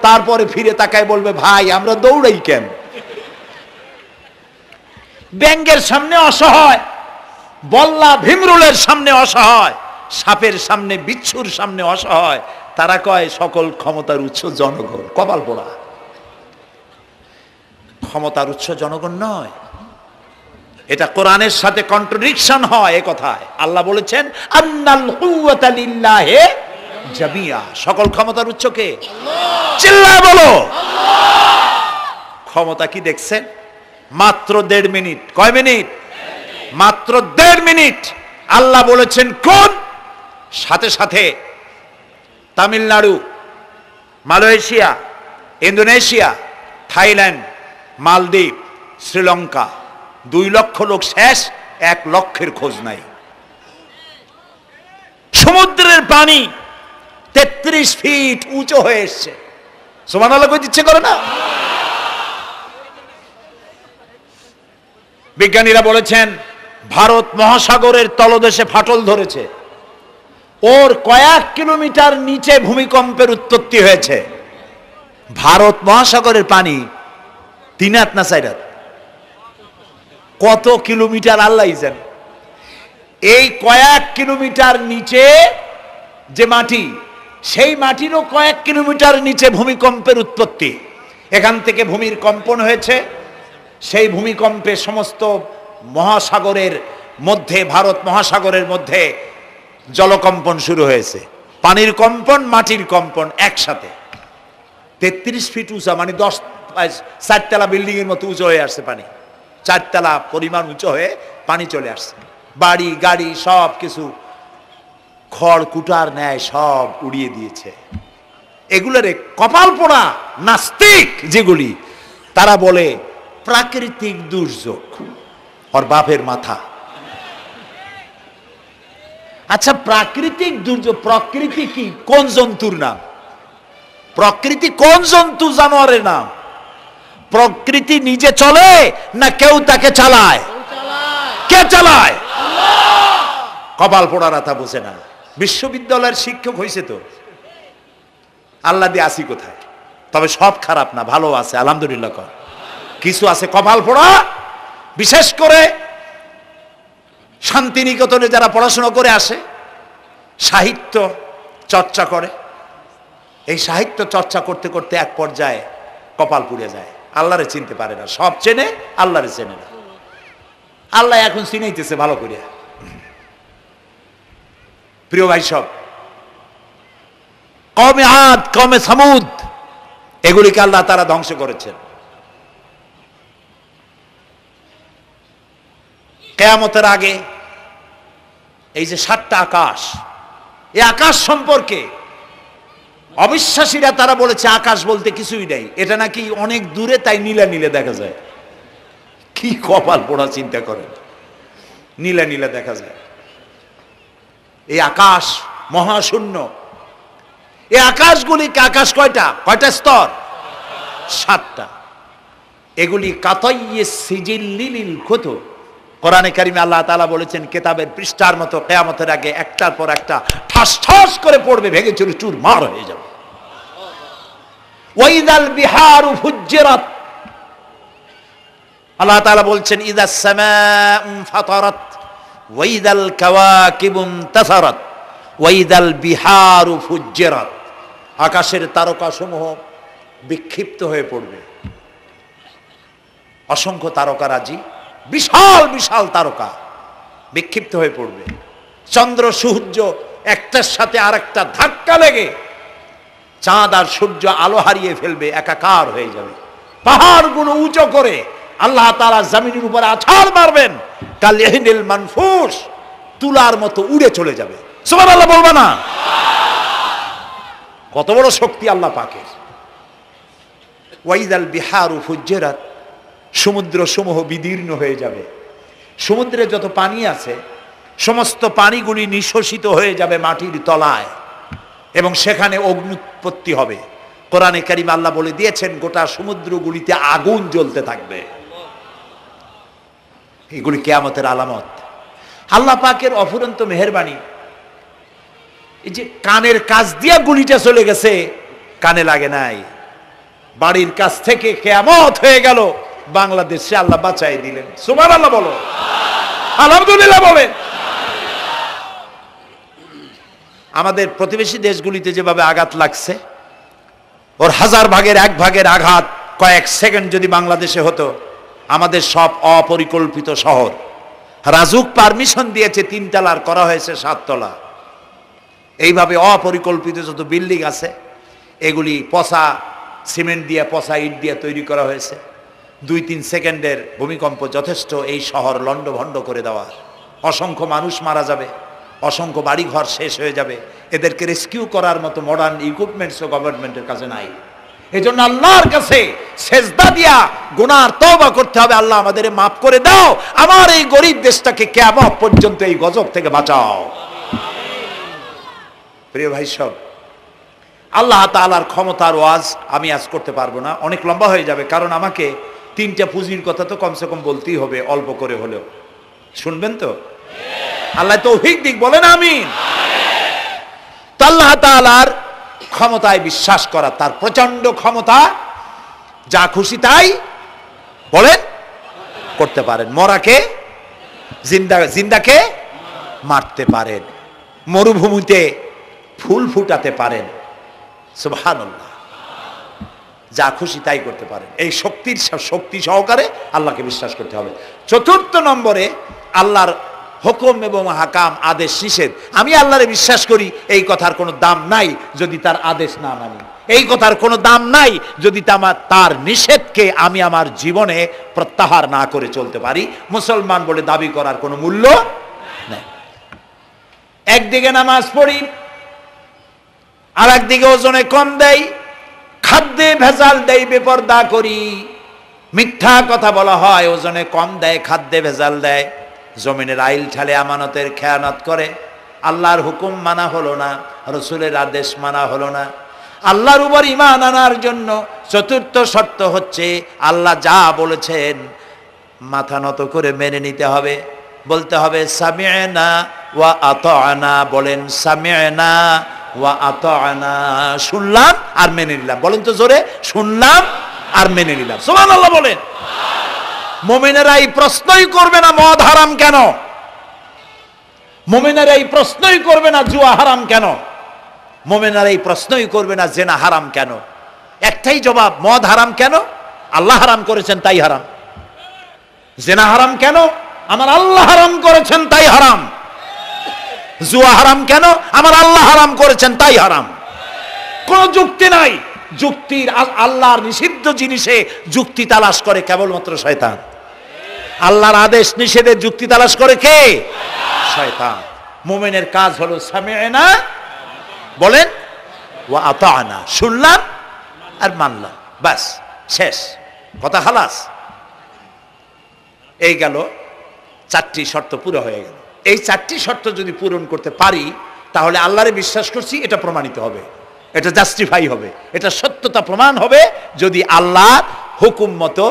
তারপরে ফিরে তাকায় বলবে, ভাই আমরা দৌড়াই কেন? ব্যাংকের সামনে অসহায়, বল্লা ভীমরুলের সামনে অসহায়, সাপের সামনে, বিচ্ছুর সামনে অসহায়, তারা কয় সকল ক্ষমতার উৎস জনগণ। কপাল পোড়া! ক্ষমতার উৎস জনগণ নয়। এটা কোরআনের সাথে কন্ট্রাডিকশন হয় এ কথায়। আল্লাহ বলেছেন আন্নাল কুওয়াতা লিল্লাহি জামিয়া, সকল ক্ষমতার উৎস কে? চিল্লায় বলো আল্লাহ। ক্ষমতা কি দেখছেন? মাত্র 1.5 মিনিট। কয় মিনিট? মাত্র 1.5 মিনিট। আল্লাহ বলেছেন কোন? সাথে সাথে তামিলনাড়ু, মালয়েশিয়া, ইন্দোনেশিয়া, থাইল্যান্ড, মালদ্বীপ, শ্রীলঙ্কা, 2 লক্ষ লোক শেষ, 1 লক্ষের খোঁজ নাই। সমুদ্রের পানি 33 ফিট উঁচু হয়ে এসছে। সুবহানাল্লাহ কই দিচ্ছে করে না? বিজ্ঞানীরা বলেছেন ভারত মহাসাগরের তলদেশে ফাটল ধরেছে, ওর কয়েক কিলোমিটার নিচে ভূমিকম্পের উৎপত্তি হয়েছে। ভারত মহাসাগরের পানি 3 হাত না 4 হাত? কত কিলোমিটার আল্লাহই জানে। এই কয়েক কিলোমিটার নিচে যে মাটি, সেই মাটিরও কয়েক কিলোমিটার নিচে ভূমিকম্পের উৎপত্তি। এখান থেকে ভূমির কম্পন হয়েছে, সেই ভূমিকম্পে সমস্ত মহাসাগরের মধ্যে, ভারত মহাসাগরের মধ্যে জলকম্পন শুরু হয়েছে। পানির কম্পন, মাটির কম্পন একসাথে। 33 ফিট উঁচা, মানে 4 তলা বিল্ডিং এর মতো উঁচু হয়ে আসছে পানি। 4 তলা পরিমাণ উঁচু হয়ে পানি চলে আসছে। বাড়ি গাড়ি সব কিছু খড় কুটার ন্যায় সব উড়িয়ে দিয়েছে। এগুলোরে কপাল পোড়া নাস্তিক যেগুলি, তারা বলে প্রাকৃতিক দুর্যোগ। ওর বাপের মাথা। আচ্ছা, প্রাকৃতিক দুর্যোগ, প্রকৃতি কি? কোন জন্তুর নাম? প্রকৃতি কোন জন্তু জানোয়ারের নাম? প্রকৃতি নিজে চলে না কেউ তাকে চালায়? কে চালায়? কপাল পোড়ারা তা বোঝে না। বিশ্ববিদ্যালয়ের শিক্ষক হয়েছে তো, আল্লাহ দিয়ে আসি কোথায়? তবে সব খারাপ না, ভালো আছে আলহামদুলিল্লাহ। কিছু আছে কপাল পোড়া। বিশেষ করে শান্তিনিকেতনে যারা পড়াশোনা করে আসে, সাহিত্য চর্চা করে, এই সাহিত্য চর্চা করতে করতে এক পর্যায়ে কপাল পুড়ে যায়। আল্লাহরে চিনতে পারে না, সব চেনে আল্লাহরে চেনে না। আল্লাহ এখন চিনাইতেছে ভালো করিয়া। প্রিয় ভাই সব, কওমে আদ, কওমে সামুদ, এগুলিকে আল্লাহ তারা ধ্বংস করেছেন। কিয়ামতের আগে এই যে 7টা আকাশ, এই আকাশ সম্পর্কে অবিশ্বাসীরা তারা বলেছে আকাশ বলতে কিছুই নাই, এটা নাকি অনেক দূরে, তাই নীলা নীলে দেখা যায়। কি কপাল পোড়া চিন্তা করেন, নীলা নীলা দেখা যায়। এই আকাশ মহাশূন্য। এই আকাশগুলিকে, আকাশ কয়টা? কয়টা স্তর? 7টা। এগুলি কাতাইয়ে সিজিল্লিল কুতুব। কোরআনে কারিমে আল্লাহ তাআলা বলেছেন কিতাবের পৃষ্ঠার মতো কিয়ামতের আগে একটার পর একটা ঠাস ঠাস করে পড়বে, ভেঙে চুরে চুরমার হয়ে যাবে। ওয়াইদাল বিহারু ফুজ্জিরাত, আল্লাহ তাআলা বলছেন ইযাস সামাউ ফাতারাত ওয়াইদাল কাওয়াকিবু ইনতাসারাত ওয়াইদাল বিহারু ফুজ্জিরাত। আকাশের তারকাসমূহ বিক্ষিপ্ত হয়ে পড়বে। অসংখ্য তারকারাজি, বিশাল বিশাল তারকা বিক্ষিপ্ত হয়ে পড়বে। চন্দ্র সূর্য একটার সাথে আরেকটা ধাক্কা লেগে চাঁদ আর সূর্য আলো হারিয়ে ফেলবে, একাকার হয়ে যাবে। পাহাড়গুলো উঁচু করে আল্লাহ তাআলা জমিনের উপরে আছাড় মারবেন, কাল ইহনিল মানফুস, তুলার মতো উড়ে চলে যাবে। সুবহানাল্লাহ বলবা না? কত বড় শক্তি আল্লাহ পাকের। ওয়াইদাল বিহারু ফুজ্জিরাত, সমুদ্র সমূহ বিদীর্ণ হয়ে যাবে। সমুদ্রে যত পানি আছে সমস্ত পানিগুলি নিঃশোষিত হয়ে যাবে মাটির তলায় এবং সেখানে অগ্নুৎপত্তি হবে। কোরআনে কারীম আল্লাহ বলে দিয়েছেন গোটা সমুদ্রগুলিতে আগুন জ্বলতে থাকবে। এগুলি কিয়ামতের আলামত। আল্লাহ পাকের অফুরন্ত মেহেরবানি। এই যে কানের কাছ দিয়া গুলিটা চলে গেছে, কানে লাগে নাই, বাড়ির কাছ থেকে কিয়ামত হয়ে গেল, বাংলাদেশে আল্লাহ বাঁচাই দিলেন। সুবহানাল্লাহ বলো, আলহামদুলিল্লাহ বলেন। আমাদের প্রতিবেশী দেশগুলিতে যেভাবে আঘাত লাগছে, ওর 1000 ভাগের 1 ভাগের আঘাত কয়েক সেকেন্ড যদি বাংলাদেশে হতো, আমাদের সব অপরিকল্পিত শহর, রাজুক পারমিশন দিয়েছে 3 তলার, করা হয়েছে 7 তলা। এইভাবে অপরিকল্পিত যত বিল্ডিং আছে এগুলি পচা সিমেন্ট দিয়ে, পচা ইট দিয়ে তৈরি করা হয়েছে। 2-3 সেকেন্ডের ভূমিকম্প যথেষ্ট এই শহর লণ্ডভণ্ড করে দেওয়ার। অসংখ্য মানুষ মারা যাবে, অসংখ্য বাড়িঘর শেষ হয়ে যাবে। এদেরকে রেস্কিউ করার মতো মডার্ন ইকুইপমেন্টসও গভর্নমেন্টের কাছে নাই। এই জন্য আল্লাহর কাছে সেজদা দিয়া গুনার তওবা করতে হবে, আল্লাহ আমাদের মাফ করে দাও, আমার এই গরিব দেশটাকে কিয়ামত পর্যন্ত এই গজব থেকে বাঁচাও। প্রিয় ভাই সব, আল্লাহ তাআলার ক্ষমতার ওয়াজ আমি আজ করতে পারবো না, অনেক লম্বা হয়ে যাবে। কারণ আমাকে 3টা পুঁজির কথা তো কমসে কম বলতেই হবে, অল্প করে হলেও। শুনবেন তো? আল্লাহ তৌফিক দিক, বলেন আমিন। তো আল্লাহ তাআলার ক্ষমতায় বিশ্বাস করা, তার প্রচন্ড ক্ষমতা, যা খুশি তাই বলেন করতে পারেন। মরাকে জিন্দাকে মারতে পারেন, মরুভূমিতে ফুল ফুটাতে পারেন। সুবহানাল্লাহ, যা খুশি তাই করতে পারেন। এই শক্তি সহকারে আল্লাহকে বিশ্বাস করতে হবে। 4র্থ নম্বরে আল্লাহর হুকুম এবং হাকাম, আদেশ নিষেধ। আমি আল্লাহরে বিশ্বাস করি, এই কথার কোনো দাম নাই যদি তার আদেশ না মানি। এই কথার কোনো দাম নাই যদি তার নিষেধকে আমি আমার জীবনে প্রত্যাহার না করে চলতে পারি। মুসলমান বলে দাবি করার কোনো মূল্য নেই। একদিকে নামাজ পড়ি, আর একদিকে ওজনে কম দেয়, খাদ্যে ভেজাল দেয়, বেপরদা করি, মিথ্যা কথা বলা হয়, ওজনে কম দেয়, খাদ্যে ভেজাল দেয়, জমিনের আইল ঠালে আমানতের খেয়ানত করে, আল্লাহর হুকুম মানা হলো না, রসুলের আদেশ মানা হলো না। আল্লাহর উপর ঈমান আনার জন্য 4র্থ শর্ত হচ্ছে আল্লাহ যা বলেছেন মাথা নত করে মেনে নিতে হবে, বলতে হবে সামি'না ওয়া আতা'না। বলেন সামি'না ওয়া আতা'না, শুনলাম আর মেনে নিলাম। বলেন তো জোরে, শুনলাম আর মেনে নিলাম। সুবহানাল্লাহ বলেন। মুমিনেরা এই প্রশ্নই করবে না মদ হারাম কেন, মুমিনেরা এই প্রশ্নই করবে না জুয়া হারাম কেন, মুমিনেরা এই প্রশ্নই করবে না জেনা হারাম কেন। একটাই জবাব, মদ হারাম কেন? আল্লাহ হারাম করেছেন তাই হারাম। জেনা হারাম কেন? আমার আল্লাহ হারাম করেছেন তাই হারাম। জুয়া হারাম কেন? আমার আল্লাহ হারাম করেছেন তাই হারাম। কোন যুক্তি নাই। যুক্তির, আল্লাহর নিষিদ্ধ জিনিসে যুক্তি তালাশ করে কেবলমাত্র শয়তান। আল্লাহর আদেশ নিষেধে যুক্তি তালাশ করে কে? শয়তান। মুমিনের কাজ হলো সামি'না, বলেন, ওয়া আতা'না, শুনলাম আর মানলাম, বাস, শেষ কথা, খালাস। এই গেল 4টি শর্ত পুরো হয়ে গেল। এই 4টি শর্ত যদি পূরণ করতে পারি তাহলে আল্লাহরে বিশ্বাস করছি এটা প্রমাণিত হবে, এটা জাস্টিফাই হবে, এটা সত্যতা প্রমাণ হবে যদি আল্লাহর হুকুম মতো।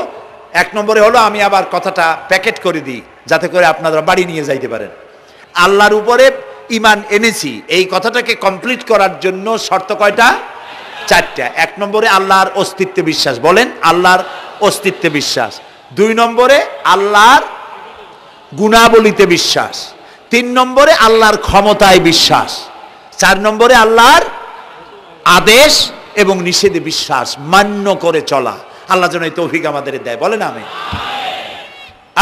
1 নম্বরে হলো, আমি আবার কথাটা প্যাকেট করে দিই যাতে করে আপনারা বাড়ি নিয়ে যাইতে পারেন। আল্লাহর উপরে ঈমান এনেছি, এই কথাটাকে কমপ্লিট করার জন্য শর্ত কয়টা? 4টা। 1 নম্বরে আল্লাহর অস্তিত্বে বিশ্বাস, বলেন আল্লাহর অস্তিত্বে বিশ্বাস। 2 নম্বরে আল্লাহর গুণাবলীতে বিশ্বাস। 3 নম্বরে আল্লাহর ক্ষমতায় বিশ্বাস। 4 নম্বরে আল্লাহর আদেশ এবং নিষেধে বিশ্বাস, মান্য করে চলা। আল্লাহ যেন এই তৌফিক আমাদের দেয়, বলেন আমিন।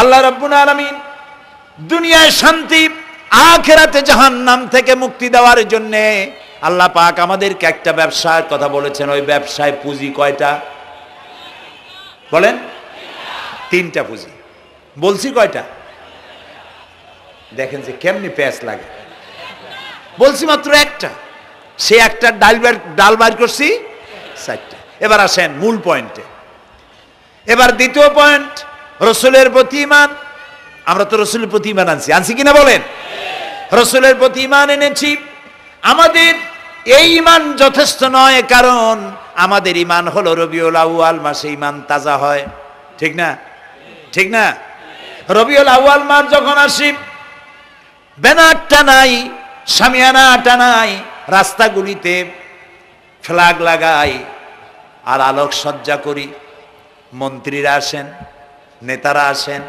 আল্লাহ রাব্বুল আলামিন দুনিয়ায় শান্তি, আখিরাতে জাহান্নাম থেকে মুক্তি দেওয়ার জন্য আল্লাহ পাক আমাদেরকে একটা ব্যবসার কথা বলেছেন। ওই ব্যবসায় পুঁজি কয়টা? বলেন। 3টা পুঁজি। বলছি কয়টা? দেখেন যে কেমনি প্যাঁচ লাগে। বলছি মাত্র একটা, সে একটা ডাল বার করছি 4টা। এবার আসেন মূল পয়েন্টে। এবার দ্বিতীয় পয়েন্ট, রসুলের প্রতি ঈমান। আমরা তো রসুলের প্রতি ঈমান আনছি কিনা বলেন? রসুলের প্রতি ঈমান এনেছি। আমাদের এই ঈমান যথেষ্ট নয়, কারণ আমাদের ঈমান হলো রবিউল আউয়াল মাসে ঈমান তাজা হয়, ঠিক না? ঠিক না? রবিউল আউয়াল মাস যখন আসি, ব্যানার টানাই, শামিয়ানা টানাই, রাস্তাগুলিতে ফ্ল্যাগ লাগাই আর আলোকসজ্জা করি। মন্ত্রীরা আসেন, নেতারা আসেন,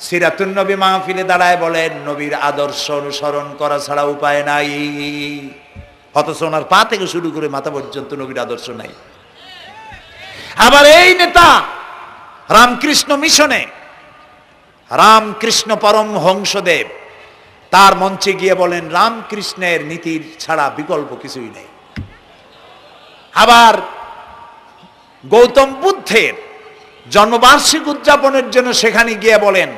সিরাতুন নবী মাহফিলে দাঁড়ায় বলেন নবীর আদর্শ অনুসরণ করা ছাড়া উপায় নাই। অথচ ওনার পা থেকে শুরু করে মাথা পর্যন্ত নবীর আদর্শ নাই। আবার এই নেতা রামকৃষ্ণ মিশনে, রামকৃষ্ণ পরমহংসদেব তার মঞ্চে গিয়ে বলেন রামকৃষ্ণের নীতির ছাড়া বিকল্প কিছুই নেই। আবার গৌতম বুদ্ধের জন্মবার্ষিকী উদযাপনের জন্য সেখানে গিয়ে বলেন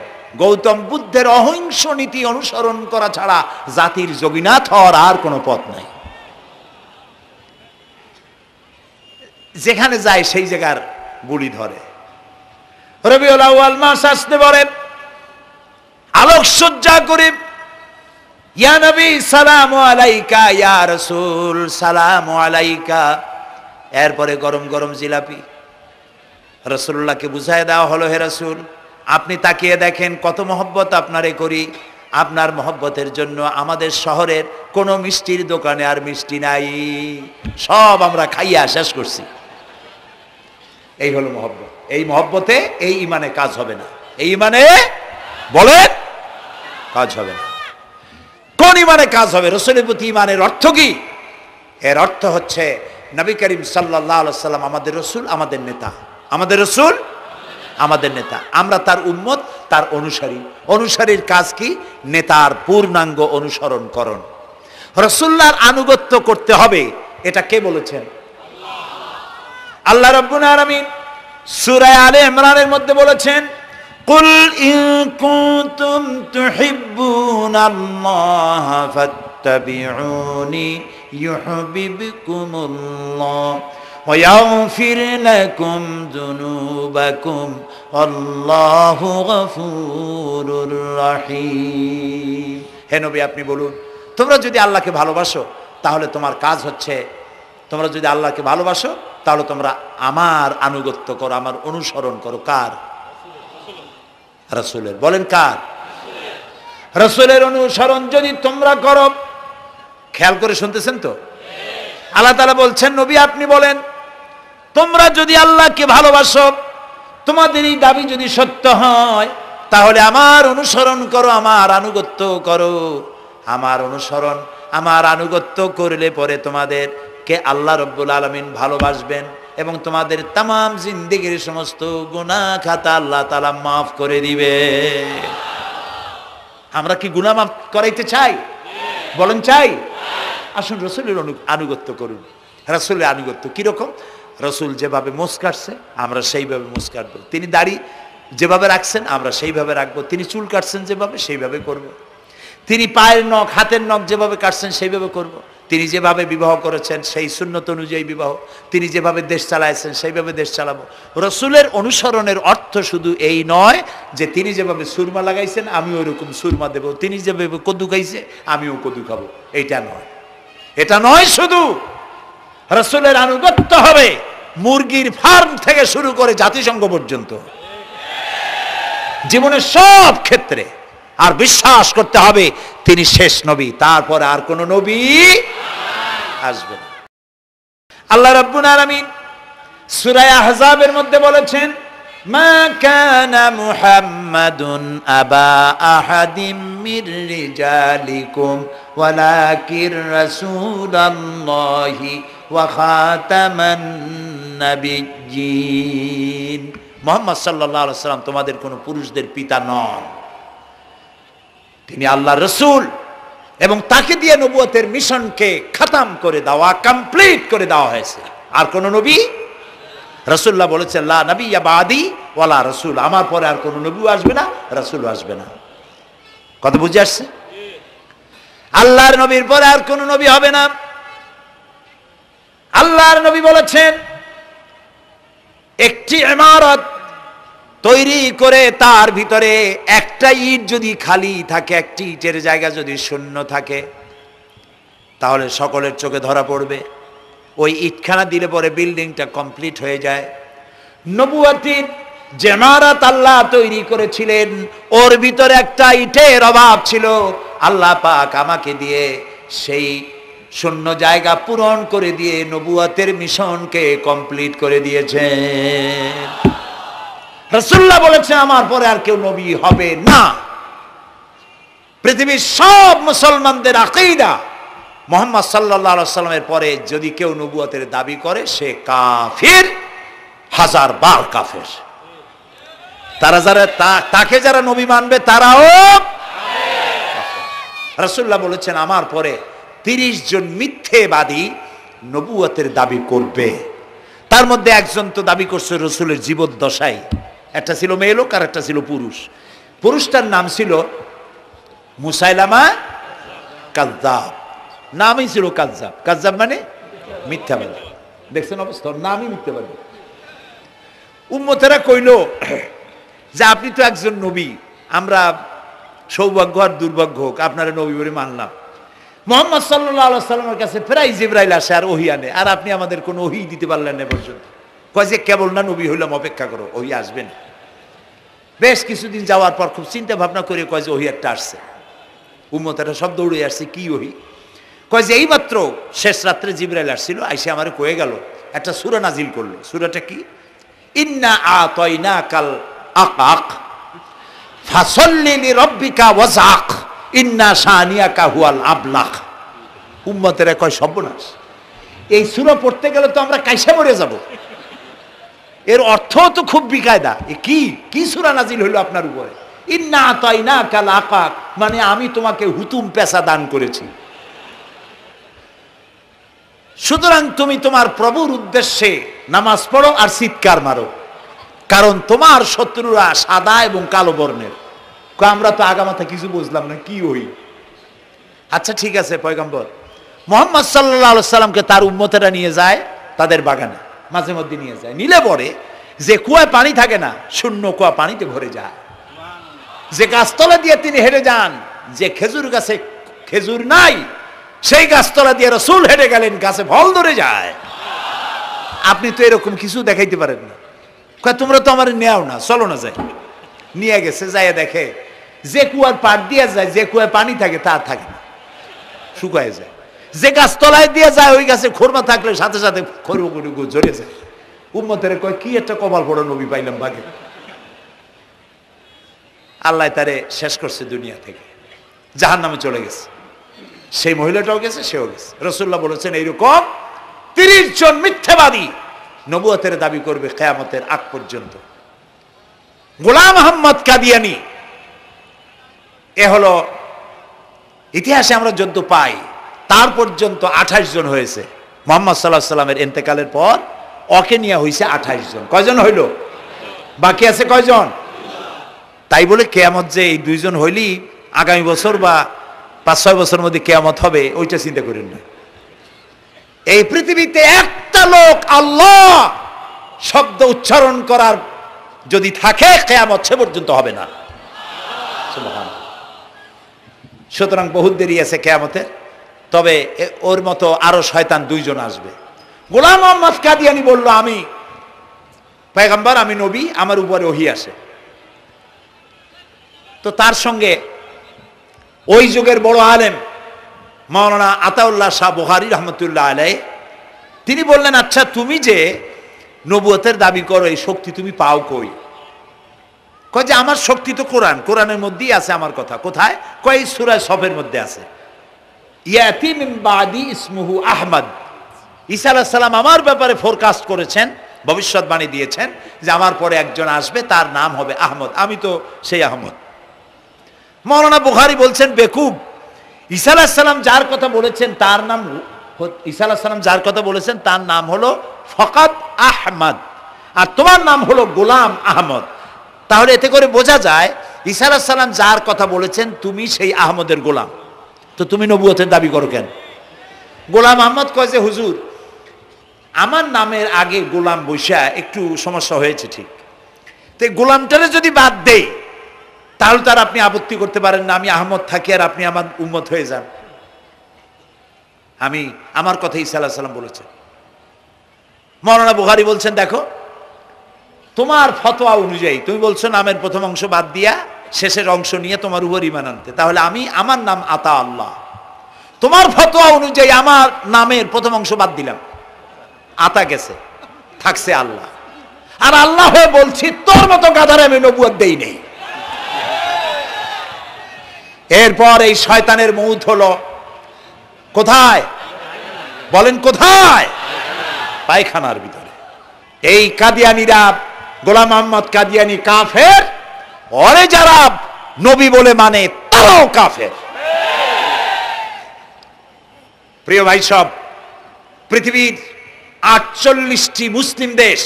গৌতম বুদ্ধের অহিংস নীতি অনুসরণ করা ছাড়া জাতির যোগীনাথ হওয়ার আর কোনো পথ নাই। যেখানে যায় সেই জায়গার গুলি ধরে। রবিউল আউয়াল মাস আসতে পারে, আলোকসজ্জা করে ইয়া নবী সালামু আলাইকা, ইয়া রাসূল সালামু আলাইকা। এরপরে গরম গরম জিলাপি রাসূলুল্লাহকে বুঝায় দেওয়া হলো, হে রাসূল আপনি তাকিয়ে দেখেন কত মহব্বত আপনারে করি, আপনার মহব্বতের জন্য আমাদের শহরের কোনো মিষ্টির দোকানে আর মিষ্টি নাই, সব আমরা খাইয়া শেষ করছি। এই হলো মহব্বত। এই মহব্বতে এই ঈমানে কাজ হবে না। এই ঈমানে বলেন কাজ হবে না। কোন ঈমানে কাজ হবে? রাসূলের প্রতি ঈমানের অর্থ কি? এর অর্থ হচ্ছে নবী করিম সাল্লাল্লাহু আলাইহি ওয়াসাল্লাম আমাদের রাসূল, আমাদের নেতা। আমাদের রাসূল আমাদের নেতা, আমরা তার উম্মত, তার অনুসারী। অনুসারীর কাজ কি? নেতার পূর্ণাঙ্গ অনুসরণ করণ। রাসূলুল্লাহর আনুগত্য করতে হবে, এটা কে বলেছেন? আল্লাহ রাব্বুল আলামিন সূরা আলে ইমরানের মধ্যে বলেছেন কুল ইন কুনতুম তুহিব্বুনাল্লাহ ফাত্তাবিউনি ইউহিব্বুকুমুল্লাহ ওয়া ইয়াগফির লাকুম যুনুবাকুম আল্লাহু গফুরুর রহিম। হে নবী আপনি বলুন, তোমরা যদি আল্লাহকে ভালোবাসো তাহলে তোমার কাজ হচ্ছে, তোমরা যদি আল্লাহকে ভালোবাসো তাহলে তোমরা আমার আনুগত্য করো, আমার অনুসরণ করো। কার? রাসূলের। বলেন কার? রাসূলের অনুসরণ যদি তোমরা করো, খেয়াল করে শুনতেছেন তো? আল্লাহ তাআলা বলছেন নবী আপনি বলেন তোমরা যদি আল্লাহকে ভালোবাসো, তোমাদের এই দাবি যদি সত্য হয়, তাহলে আমার অনুসরণ করো, আমার আনুগত্য করো। আমার অনুসরণ, আমার আনুগত্য করলে পরে তোমাদেরকে আল্লাহ রাব্বুল আলামিন ভালোবাসবেন এবং তোমাদের তামাম জিন্দেগির সমস্ত গুনাহ খাতা আল্লাহ তাআলা মাফ করে দিবে। আমরা কি গুনাহ মাফ করাইতে চাই? বলেন চাই? আসুন রাসূলের আনুগত্য করুন। রাসূলের আনুগত্য কিরকম? রাসূল যেভাবে মোছ কাটছে আমরা সেইভাবে মোছ কাটবো। তিনি দাড়ি যেভাবে রাখছেন আমরা সেইভাবে রাখবো। তিনি চুল কাটছেন যেভাবে সেইভাবে করব। তিনি পায়ের নখ, হাতের নখ যেভাবে কাটছেন সেইভাবে করব। তিনি যেভাবে বিবাহ করেছেন সেই সুন্নত অনুযায়ী বিবাহ, তিনি যেভাবে দেশ চালাইছেন সেইভাবে দেশ চালাবো। রাসূলের অনুসরণের অর্থ শুধু এই নয় যে তিনি যেভাবে সুরমা লাগাইছেন আমি ওইরকম সুরমা দেব, তিনি যেভাবে কদু খাইছে আমিও কদু খাবো, এইটা নয়। এটা নয়, শুধু রাসূলের আনুগত্য হবে মুরগির ফার্ম থেকে শুরু করে জাতিসংঘ পর্যন্ত, জীবনের সব ক্ষেত্রে। আর বিশ্বাস করতে হবে তিনি শেষ নবী, তারপর আর কোন নবী আসবে না। আল্লাহ রাব্বুল আলামিন সূরা আহজাবের মধ্যে বলেছেন মা কানা মুহাম্মাদুন আবা আহাদিম মির রিজালিকুম ওয়ালাকির রাসূলুল্লাহি ওয়া খাতামান নাবিয়্যিন। মুহাম্মদ সাল্লাল্লাহু আলাইহি ওয়াসাল্লাম তোমাদের কোন পুরুষদের পিতা নন, তিনি আল্লাহর রাসূল এবং তাকে দিয়ে নবুয়তের মিশনকে খতম করে দেওয়া, কমপ্লিট করে দেওয়া হয়েছে। আর কোন নবী, রাসূলুল্লাহ বলেছেন লা নবিয়্যা বাদি ওয়ালা রাসূল, আমার পরে আর কোন নবীও আসবে না, রাসূলও আসবে না। কথা বুঝে আসছে? আল্লাহর নবীর পরে আর কোন নবী হবে না। আল্লাহর নবী বলেছেন, একটি ইমারত তৈরি করে তার ভিতরে একটা ইট যদি খালি থাকে, একটি ইটের জায়গা যদি শূন্য থাকে, তাহলে সকলের চোখে ধরা পড়বে। ওই ইটখানা দিলে পরে বিল্ডিংটা কমপ্লিট হয়ে যায়। নবুয়তির যে ইমারত আল্লাহ তৈরি করেছিলেন, ওর ভিতরে একটা ইটের অভাব ছিল। আল্লাহ পাক আমাকে দিয়ে সেই শূন্য জায়গা পূরণ করে দিয়ে নবুয়তের মিশনকে কমপ্লিট করে দিয়েছেন। রাসূলুল্লাহ বলেছেন, আমার পরে আর কেউ নবী হবে না। পৃথিবীর সব মুসলমানদের আকীদা, মুহাম্মদ সাল্লাল্লাহু আলাইহি ওয়াসাল্লামের পরে যদি কেউ নবুয়তের দাবি করে সে কাফির, হাজার বার কাফের। তারা যারা তাকে যারা নবী মানবে তারাও রাসূলুল্লাহ বলেছেন, আমার পরে 30 জন মিথ্যেবাদী নবুয়তের দাবি করবে। তার মধ্যে একজন তো দাবি করছে রাসূলের জীবদ্দশায়, একটা ছিল মেয়ে লোক আর একটা ছিল পুরুষ। পুরুষটার নাম ছিল মুসাইলামা কাযযাব, নামই ছিল কাযযাব। কাযযাব মানে মিথ্যাবাদী। দেখছেন অবস্থা, নামই মিথ্যাবাদী। উম্মতেরা কইল যে আপনি তো একজন নবী, আমরা সৌভাগ্য আর দুর্ভাগ্য হোক আপনারা নবী বলে মানলাম। মুহাম্মদ সাল্লাল্লাহু আলাইহি ওয়াসাল্লামের কাছে প্রায় জিবরাইল আসে আর ওহী আনে, আর আপনি আমাদের কোনো ওহী দিতে পারলেন না পর্যন্ত। কয় যে কেবল না নবী হইলাম, অপেক্ষা করো, ওহী আসবে না। বেশ কিছুদিন যাওয়ার পর খুব চিন্তা ভাবনা করে কয় যে ওহী একটা আসছে। উম্মতেরা সব দৌড়ে আসছে, কি ওহী? কয় যে এইমাত্র শেষ রাত্রে জিবরাইল আসছিল, আইসে আমারে কয়ে গেল, একটা সূরা নাজিল করলো। সূরাটা কি? ইন্না আতাইনাকাল আকাক ফাসাল্লি লিরাব্বিকা ওয়াজআক ইন্না শানিয়াকা হুয়াল আবলাক। উম্মতেরা কয় সর্বনাশ, এই সূরা পড়তে গেলে তো আমরা কাইসা মরে যাব। এর অর্থ তো খুব বিকায়দা। কি কি সূরা নাজিল হলো আপনার উপরে? ইন্না আতাইনাকাল আকাক মানে আমি তোমাকে হুতুম পেশা দান করেছি, সুতরাং তুমি তোমার প্রভুর উদ্দেশ্যে নামাজ পড়ো আর চিৎকার মারো, কারণ তোমার শত্রুরা সাদা এবং কালো বর্ণের। আমরা তো আগামাথা কিছু বুঝলাম না, কি ওই? আচ্ছা ঠিক আছে, পয়গম্বর মুহাম্মদ সাল্লাল্লাহু আলাইহি সাল্লামকে তার উম্মতেরা নিয়ে যায় তাদের বাগানে, মাঝে মধ্যে নিয়ে যায়। নিলে পরে যে কুয়ায় পানি থাকে না, শূন্য কুয়া পানিতে ভরে যায়। যে গাছতলা দিয়ে তিনি হেঁটে যান, যে খেজুর গাছে খেজুর নাই, সেই গাছতলা দিয়ে রাসূল হেঁটে গেলেন, গাছে ফল ধরে যায়। আপনি তো এরকম কিছু দেখাইতে পারেন না। তোমরা তো আমার নেও না, চলো না যাই। নিয়ে গেছে, যাইয়া দেখে যে কুয়ার পাড় দিয়ে যায়, যে কুয়ায় পানি থাকে তা থাকে না, শুকায় যায়। যে গাছ তলায় দিয়ে যায়, ওই গাছে খোরমা থাকলে সাথে সাথে খরগু ঝরে যায়। উম্মতের কয় কি একটা কপাল পড়ো নবী পাইলাম বাগে। আল্লাহ তারে শেষ করছে দুনিয়া থেকে, জাহান্নামে চলে গেছে। সেই মহিলাটাও গেছে, সেও গেছে। রাসূলুল্লাহ বলেছেন এইরকম 30 জন মিথ্যাবাদী নবুয়তের দাবি করবে কিয়ামতের আগ পর্যন্ত। গোলাম আহমদ কাদিয়ানী, এ হলো ইতিহাসে আমরা যদ্য পাই, তার পর্যন্ত 28 জন হয়েছে। মুহাম্মদ সাল্লাল্লাহু আলাইহি সাল্লামের ইন্তেকালের পর ওকে নিয়ে হয়েছে 28 জন। কয়জন হইল? বাকি আছে কয়জন? তাই বলে কিয়ামত যে এই 2 জন হইলি আগামী বছর বা 5-6 বছরের মধ্যে কিয়ামত হবে, ওইটা চিন্তা করেন না। এই পৃথিবীতে একটা লোক আল্লাহ শব্দ উচ্চারণ করার যদি থাকে, কিয়ামত সে পর্যন্ত হবে না। সুবহানাল্লাহ। সুতরাং বহুত দেরি আছে কিয়ামতে। তবে ওর মতো আরো শয়তান 2 জন আসবে। গোলাম আহমদ কাদিয়ানী বলল, আমি পয়গম্বর, আমি নবী, আমার উপরে ওহী আসে। তো তার সঙ্গে ওই যুগের বড় আলেম মাওলানা আতাউল্লাহ শাহ বুখারী রহমতুল্লাহ আলাইহি, তিনি বললেন, আচ্ছা তুমি যে নবুয়তের দাবি করো, এই শক্তি তুমি পাও কই? কয় যে আমার শক্তি তো কোরআন, কোরআনের মধ্যেই আছে আমার কথা। কোথায়? কয় সূরা সফের মধ্যে আছে, ইয়াতি মিন বাদি ইসমুহু আহমদ। ঈসা আলাইহিস সালাম আমার ব্যাপারে ফোরকাস্ট করেছেন, ভবিষ্যৎবাণী দিয়েছেন যে আমার পরে একজন আসবে, তার নাম হবে আহমদ। আমি তো সেই আহমদ। মাওলানা বুখারী বলছেন, বেকুব, ঈসা আলাইহিস সালাম যার কথা বলেছেন তার নাম, ঈসা আলাইহিস সালাম যার কথা বলেছেন তার নাম হলো ফকাত আহমদ, আর তোমার নাম হলো গোলাম আহমদ। তাহলে এতে করে বোঝা যায় ঈসা আলাইহিস সালাম যার কথা বলেছেন তুমি সেই আহমদের গোলাম। তো তুমি নবুয়তের দাবি করো কেন? গোলাম আহমদ কয় যে হুজুর, আমার নামের আগে গোলাম বৈশা একটু সমস্যা হয়েছে, ঠিক, তো গোলামটারে যদি বাদ দেই তাহলে তার আপনি আপত্তি করতে পারেন না, আমি আহমদ থাকি আর আপনি আমার উম্মত হয়ে যান। আমি আমার কথা ঈসা আলাইহিস সালাম বলেছেন। মাওলানা বুখারী বলছেন, দেখো তোমার ফতোয়া অনুযায়ী তুমি বলছো নামের প্রথম অংশ বাদ দিয়া শেষের অংশ নিয়ে তোমার উপর ঈমান আনতে, তাহলে আমার নাম আতা আল্লাহ, তোমার ফতোয়া অনুযায়ী আমার নামের প্রথম অংশ বাদ দিলাম, আতা গেছে, থাকছে আল্লাহ। আর আল্লাহ হয়ে বলছি তোর মতো গাধারে আমি নবুয়ত দেই নেই। এরপর এই শয়তানের মউত হলো কোথায় বলেন? কোথায়? পায়খানার ভিতরে। এই কাদিয়ানীরা, গোলাম আহমদ কাদিয়ানী কাফের, ওরে যারা নবী বলে মানে তারাও কাফের। প্রিয় ভাই সব, পৃথিবীর 48টি মুসলিম দেশ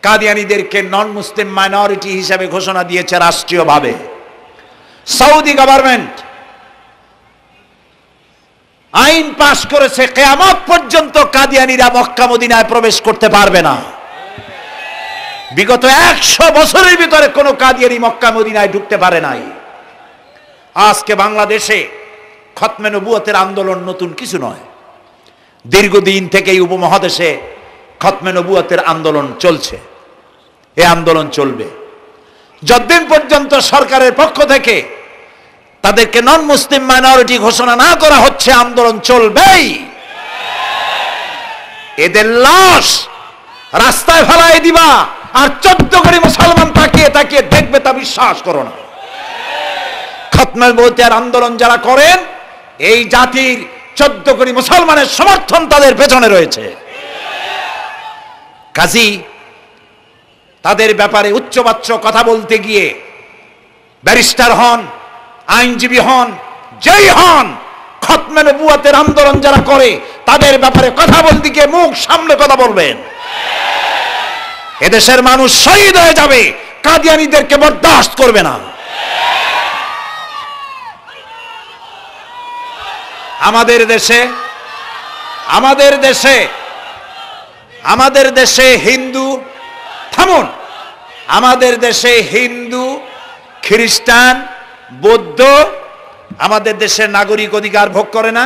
কাদিয়ানীদেরকে নন মুসলিম মাইনরিটি হিসেবে ঘোষণা দিয়েছে রাষ্ট্রীয়ভাবে। সৌদি গভর্নমেন্ট আইন পাশ করেছে, কিয়ামত পর্যন্ত কাদিয়ানীরা মক্কা মদিনায় প্রবেশ করতে পারবে না। বিগত 100 বছরের ভিতরে কোনো কাদিয়ানী মক্কা মদিনায় ঢুকতে পারে নাই। আজকে বাংলাদেশে খতমে নবুয়তের আন্দোলন নতুন কিছু নয়, দীর্ঘদিন থেকে এই উপমহাদেশে খতমে নবুয়তের আন্দোলন চলছে। এই আন্দোলন চলবে যতদিন পর্যন্ত সরকারের পক্ষ থেকে তাদেরকে নন মুসলিম মাইনরিটি ঘোষণা না করা হচ্ছে, আন্দোলন চলবেই। এদের লাশ রাস্তায় ফেলাই দিবা আর 14 কোটি মুসলমান তাকিয়ে তাকিয়ে দেখবে, তা বিশ্বাস করো না। খতমে নবুয়তের আন্দোলন যারা করেন, এই জাতির 14 কোটি মুসলমানের সমর্থন তাদের পেছনে রয়েছে। কাজী তাদের ব্যাপারে উচ্চবাচ্য কথা বলতে গিয়ে ব্যারিস্টার হন, আইনজীবী হন, যেই হন, খতমে নবুয়তের আন্দোলন যারা করে তাদের ব্যাপারে কথা বলতে গিয়ে মুখ সামনে কথা বলবেন। এদেশের মানুষ শহীদ হয়ে যাবে, কাদিয়ানীদেরকে বরদাস্ত করবে না। আমাদের দেশে হিন্দু, থামুন, আমাদের দেশে হিন্দু, খ্রিস্টান, বৌদ্ধ আমাদের দেশের নাগরিক অধিকার ভোগ করে না?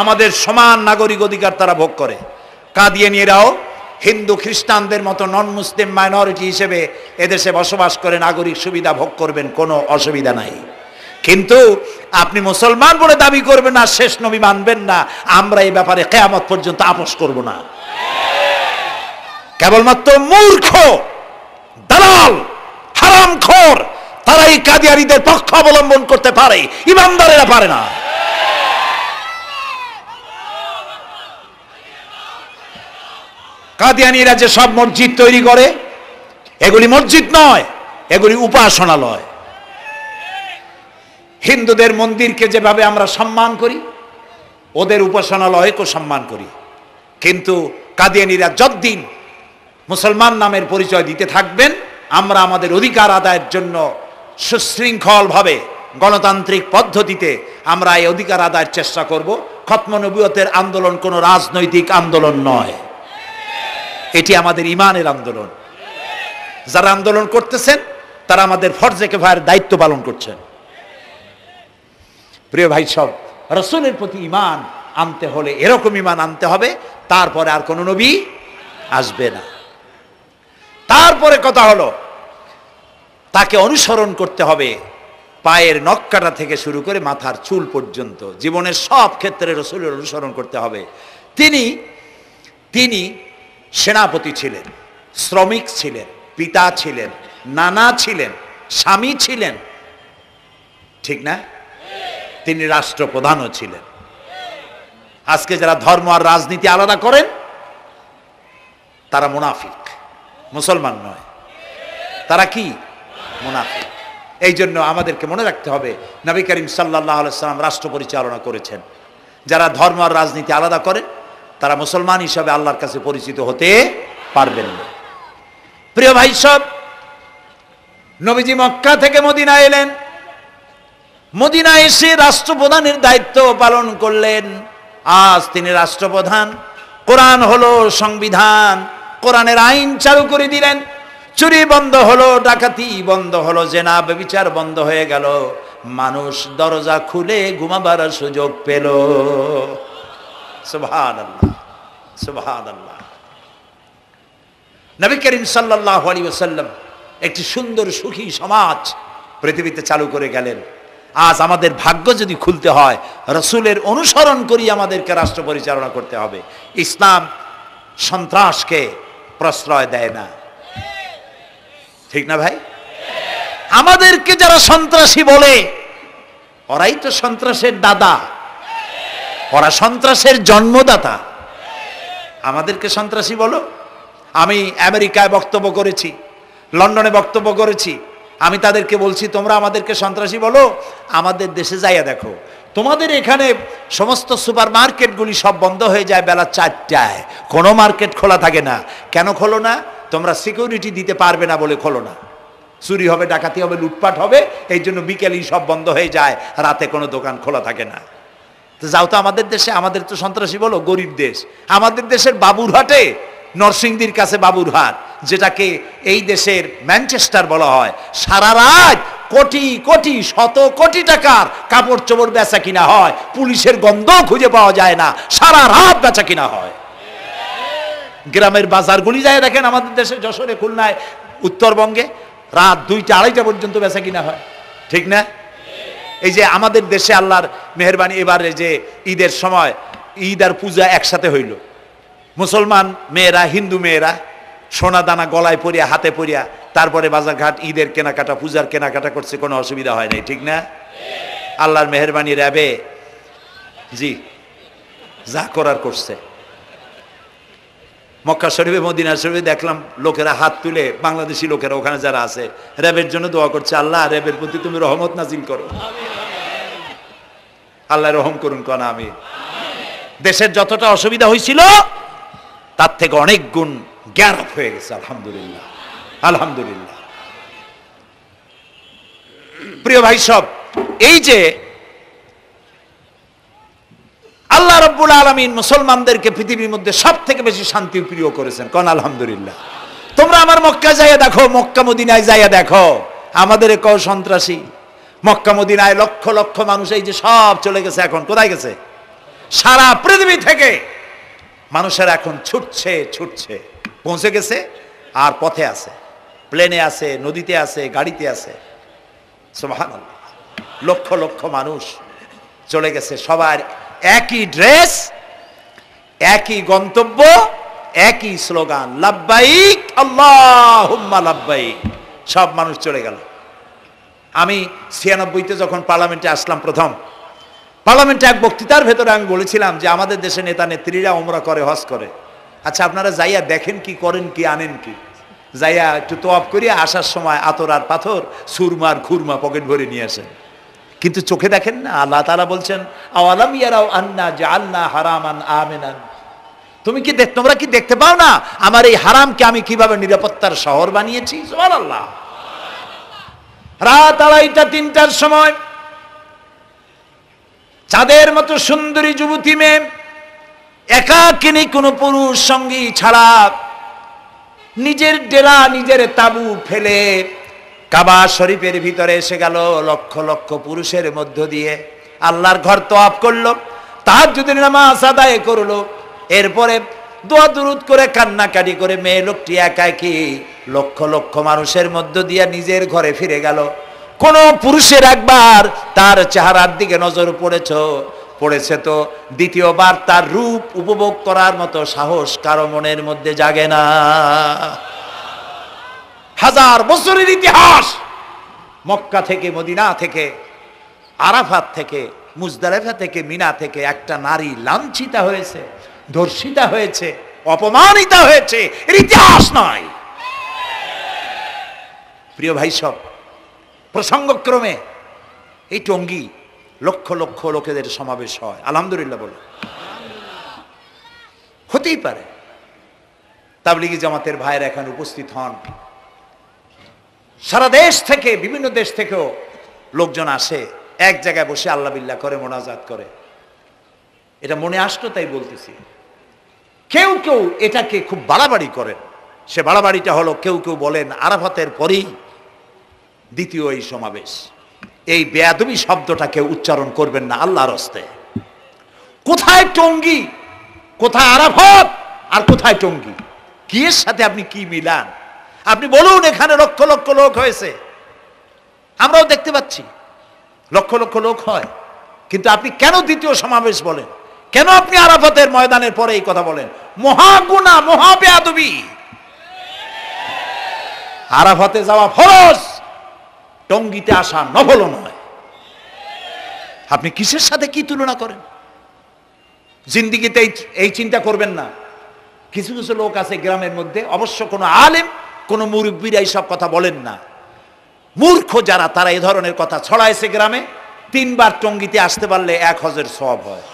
আমাদের সমান নাগরিক অধিকার তারা ভোগ করে। কাদিয়ানীরাও হিন্দু খ্রিস্টানদের মতো নন মুসলিম মাইনরিটি হিসেবে এদেশে বসবাস করে নাগরিক সুবিধা ভোগ করবেন, কোনো অসুবিধা নাই। কিন্তু আপনি মুসলমান বলে দাবি করবেন না, শেষ নবী মানবেন না, আমরা এই ব্যাপারে কিয়ামত পর্যন্ত আপোষ করব না। কেবলমাত্র মূর্খ, দালাল, হারামখোর তারাই কাদিয়ানীদের পক্ষ অবলম্বন করতে পারে, ইমানদারেরা পারে না। কাদিয়ানীরা যে সব মসজিদ তৈরি করে, এগুলি মসজিদ নয়, এগুলি উপাসনালয়। হিন্দুদের মন্দিরকে যেভাবে আমরা সম্মান করি, ওদের উপাসনালয়কেও সম্মান করি। কিন্তু কাদিয়ানীরা যতদিন মুসলমান নামের পরিচয় দিতে থাকবেন, আমরা আমাদের অধিকার আদায়ের জন্য সুশৃঙ্খলভাবে গণতান্ত্রিক পদ্ধতিতে আমরা এই অধিকার আদায়ের চেষ্টা করব। খতমে নবুয়তের আন্দোলন কোনো রাজনৈতিক আন্দোলন নয়, এটি আমাদের ঈমানের আন্দোলন। যারা আন্দোলন করতেছেন তারা আমাদের ফরজে কিফায়ার দায়িত্ব পালন করছেন। প্রিয় ভাই সব, রাসূলের প্রতি ঈমান আনতে হলে এরকম ঈমান আনতে হবে, তারপরে আর কোনো নবী আসবে না। তারপরে কথা হলো তাকে অনুসরণ করতে হবে পায়ের নখকাটা থেকে শুরু করে মাথার চুল পর্যন্ত, জীবনের সব ক্ষেত্রে রাসূলের অনুসরণ করতে হবে। তিনি সেনাপতি ছিলেন, শ্রমিক ছিলেন, পিতা ছিলেন, নানা ছিলেন, স্বামী ছিলেন, ঠিক না? তিনি রাষ্ট্রপ্রধানও ছিলেন। আজকে যারা ধর্ম আর রাজনীতি আলাদা করেন তারা মুনাফিক, মুসলমান নয়, তারা কি? মুনাফিক। এই জন্য আমাদেরকে মনে রাখতে হবে নবী করিম সাল্লাল্লাহু আলাইহি সাল্লাম রাষ্ট্র পরিচালনা করেছেন। যারা ধর্ম আর রাজনীতি আলাদা করেন তারা মুসলমান হিসাবে আল্লাহর কাছে পরিচিত হতে পারবেন না। প্রিয় ভাই সব, নবীজি মক্কা থেকে মদিনা এলেন, মদিনায় এসে রাষ্ট্রপ্রধানের দায়িত্ব পালন করলেন। আজ তিনি রাষ্ট্রপ্রধান, কোরআন হলো সংবিধান, কোরআনের আইন চালু করে দিলেন। চুরি বন্ধ হলো, ডাকাতি বন্ধ হলো, জেনা ব্যভিচার বন্ধ হয়ে গেল, মানুষ দরজা খুলে ঘুমাবার সুযোগ পেল। সুবহানাল্লাহ, সুবহানাল্লাহ। নবী করিম সাল্লাল্লাহু আলাইহি ওয়াসাল্লাম একটি সুন্দর সুখী সমাজ পৃথিবীতে চালু করে গেলেন। আজ আমাদের ভাগ্য যদি খুলতে হয়, রাসূলের অনুসরণ করি আমাদেরকে রাষ্ট্র পরিচালনা করতে হবে। ইসলাম সন্ত্রাসকে প্রশ্রয় দেয় না, ঠিক না ভাই? আমাদেরকে যারা সন্ত্রাসী বলে, ওরাই তো সন্ত্রাসের দাদা, ওরা সন্ত্রাসের জন্মদাতা। আমাদেরকে সন্ত্রাসী বলো? আমি আমেরিকায় বক্তব্য করেছি, লন্ডনে বক্তব্য করেছি, আমি তাদেরকে বলছি তোমরা আমাদেরকে সন্ত্রাসী বলো, আমাদের দেশে যাইয়া দেখো, তোমাদের এখানে সমস্ত সুপার মার্কেটগুলি সব বন্ধ হয়ে যায় বেলা 4টায়, কোনো মার্কেট খোলা থাকে না। কেন খোলো না? তোমরা সিকিউরিটি দিতে পারবে না বলে খোলো না। চুরি হবে, ডাকাতি হবে, লুটপাট হবে, এই জন্য বিকেলেই সব বন্ধ হয়ে যায়, রাতে কোনো দোকান খোলা থাকে না। তো যাও তো আমাদের দেশে, আমাদের তো সন্ত্রাসী বলো, গরিব দেশ। আমাদের দেশের বাবুরহাটে, নরসিংদীর কাছে বাবুরহাট, যেটাকে এই দেশের ম্যানচেস্টার বলা হয়, সারা রাত কোটি কোটি শত কোটি টাকার কাপড় চোপড় বেচা কিনা হয়, পুলিশের গন্ধ খুঁজে পাওয়া যায় না, সারা রাত বেচা কিনা হয়। গ্রামের বাজারগুলি যায় দেখেন আমাদের দেশে, যশোরে, খুলনায়, উত্তরবঙ্গে রাত 2টা 2:30 পর্যন্ত বেচা কিনা হয়, ঠিক না? এই যে আমাদের দেশে আল্লাহর মেহেরবানি, এবারে যে ঈদের সময় ঈদ আর পূজা একসাথে হইল, মুসলমান মেয়েরা, হিন্দু মেয়েরা সোনা দানা গলায় পরিয়া, হাতে পরিয়া, তারপরে বাজারঘাট ঈদের কেনাকাটা, পূজার কেনাকাটা করছে, কোনো অসুবিধা হয় নাই, ঠিক না? আল্লাহর মেহেরবানি, র্যাবে জি যা করার করছে। মক্কা শরীফে, মদিনা শরীফে দেখলাম লোকেরা হাত তুলে, বাংলাদেশি লোকেরা ওখানে যারা আছে, র্যাবের জন্য দোয়া করছে, আল্লাহ র্যাবের প্রতি তুমি রহমত নাজিল করো, আল্লাহ রহম করুন, কোন আমি। দেশের যতটা অসুবিধা হয়েছিল তার থেকে অনেক গুণ জ্ঞান হয়ে গেছে, আলহামদুলিল্লাহ, আলহামদুলিল্লাহ। প্রিয় ভাই সব, এই যে আল্লাহ রাব্বুল আলামিন মুসলমানদেরকে পৃথিবীর মধ্যে সব থেকে বেশি শান্তি প্রিয় করেছেন, কোন আলহামদুলিল্লাহ। তোমরা আমার মক্কা যাইয়া দেখো, মক্কা মদিনায় যাইয়া দেখো, আমাদের কেউ সন্ত্রাসী? মক্কা মদিনায় লক্ষ লক্ষ মানুষ, এই যে সব চলে গেছে, এখন কোথায় গেছে? সারা পৃথিবী থেকে মানুষের এখন ছুটছে ছুটছে, পৌঁছে গেছে, আর পথে আছে, প্লেনে আছে, নদীতে আছে, গাড়িতে আছে। সুবহানাল্লাহ, লক্ষ লক্ষ মানুষ চলে গেছে, সবার একই ড্রেস, একই গন্তব্য, একই স্লোগান, লাব্বাইক আল্লাহুম্মা লাব্বাইক। সব মানুষ চলে গেল। আমি 96-তে যখন পার্লামেন্টে আসলাম, প্রথম পার্লামেন্টে এক বক্তৃতার ভেতরে আমি বলেছিলাম যে আমাদের দেশে নেতা নেত্রীরা ওমরা করে, হজ করে। আচ্ছা, আপনারা যাইয়া দেখেন কি, করেন কি, আনেন কি? যাইয়া একটু তোয়াব করিয়া আসার সময় আতর আর পাথর, সুরমার খুরমা পকেট ভরে নিয়ে আসেন, কিন্তু চোখে দেখেন না। আল্লাহ তাআলা বলছেন, আওয়ালাম ইয়ারাউ আন্না জাআলনা হারামান আমিনান, তোমরা কি দেখতে পাও না আমার এই হারামকে আমি কিভাবে নিরাপত্তার শহর বানিয়েছি? সুবহানাল্লাহ। রাত 2:30-3টার সময় চাঁদের মতো সুন্দরী যুবতী মেয়ে একাকিনী, কোনো পুরুষ সঙ্গী ছাড়া, নিজের ডেরা, নিজের তাবু ফেলে কাবা শরীফের ভিতরে এসে গেল, লক্ষ লক্ষ পুরুষের মধ্য দিয়ে আল্লাহর ঘর তওয়াফ করলো, তাহাজ্জুদের নামাজ আদায় করলো, এরপরে দোয়া দুরুদ করে, কান্নাকাটি করে মেয়ে লোকটি একাকী লক্ষ লক্ষ মানুষের মধ্য দিয়ে নিজের ঘরে ফিরে গেল। কোন পুরুষের একবার তার চেহারার দিকে নজর পড়েছে তো দ্বিতীয়বার তার রূপ উপভোগ করার মতো সাহস কারো মনের মধ্যে জাগে না। হাজার বছরের ইতিহাস, মক্কা থেকে, মদিনা থেকে, আরাফাত থেকে, মুজদালিফা থেকে, মিনা থেকে একটা নারী লাঞ্ছিতা হয়েছে, ধর্ষিতা হয়েছে, অপমানিতা হয়েছে, এর ইতিহাস নাই। প্রিয় ভাই সব, প্রসঙ্গক্রমে এই টঙ্গী লক্ষ লক্ষ লোকেদের সমাবেশ হয়, আলহামদুলিল্লাহ বলে। হতেই পারে তাবলিগি জামাতের ভাইয়েরা এখানে উপস্থিত হন, সারা দেশ থেকে, বিভিন্ন দেশ থেকেও লোকজন আসে, এক জায়গায় বসে আল্লাহ বিল্লাহ করে, মোনাজাত করে। এটা মনে আসলো তাই বলতেছি। কেউ কেউ এটাকে খুব বাড়াবাড়ি করেন। সে বাড়াবাড়িটা হলো, কেউ কেউ বলেন আরাফাতের পরেই দ্বিতীয় এই সমাবেশ। এই বেয়াদবি শব্দটা কেউ উচ্চারণ করবেন না আল্লাহর হস্তে। কোথায় টঙ্গী, কোথায় আরাফাত, আর কোথায় টঙ্গী? কি এর সাথে আপনি কি মিলান? আপনি বলুন এখানে লক্ষ লক্ষ লোক হয়েছে, আমরাও দেখতে পাচ্ছি লক্ষ লক্ষ লোক হয়, কিন্তু আপনি কেন দ্বিতীয় সমাবেশ বলেন? কেন আপনি আরাফাতের ময়দানের পরে এই কথা বলেন? মহাগুনাহ, মহা বেয়াদবি। আরাফাতে যাওয়া ফরজ, টঙ্গীতে আসা নফল নয়। আপনি কিসের সাথে কি তুলনা করেন? জিন্দিগিতে এই চিন্তা করবেন না। কিছু কিছু লোক আছে গ্রামের মধ্যে, অবশ্য কোনো আলেম, কোনো মুরব্বীরা এইসব কথা বলেন না। মূর্খ যারা, তারা এই ধরনের কথা ছড়াইছে গ্রামে। 3 বার টঙ্গীতে আসতে পারলে 1 হজের সওয়াব হয়।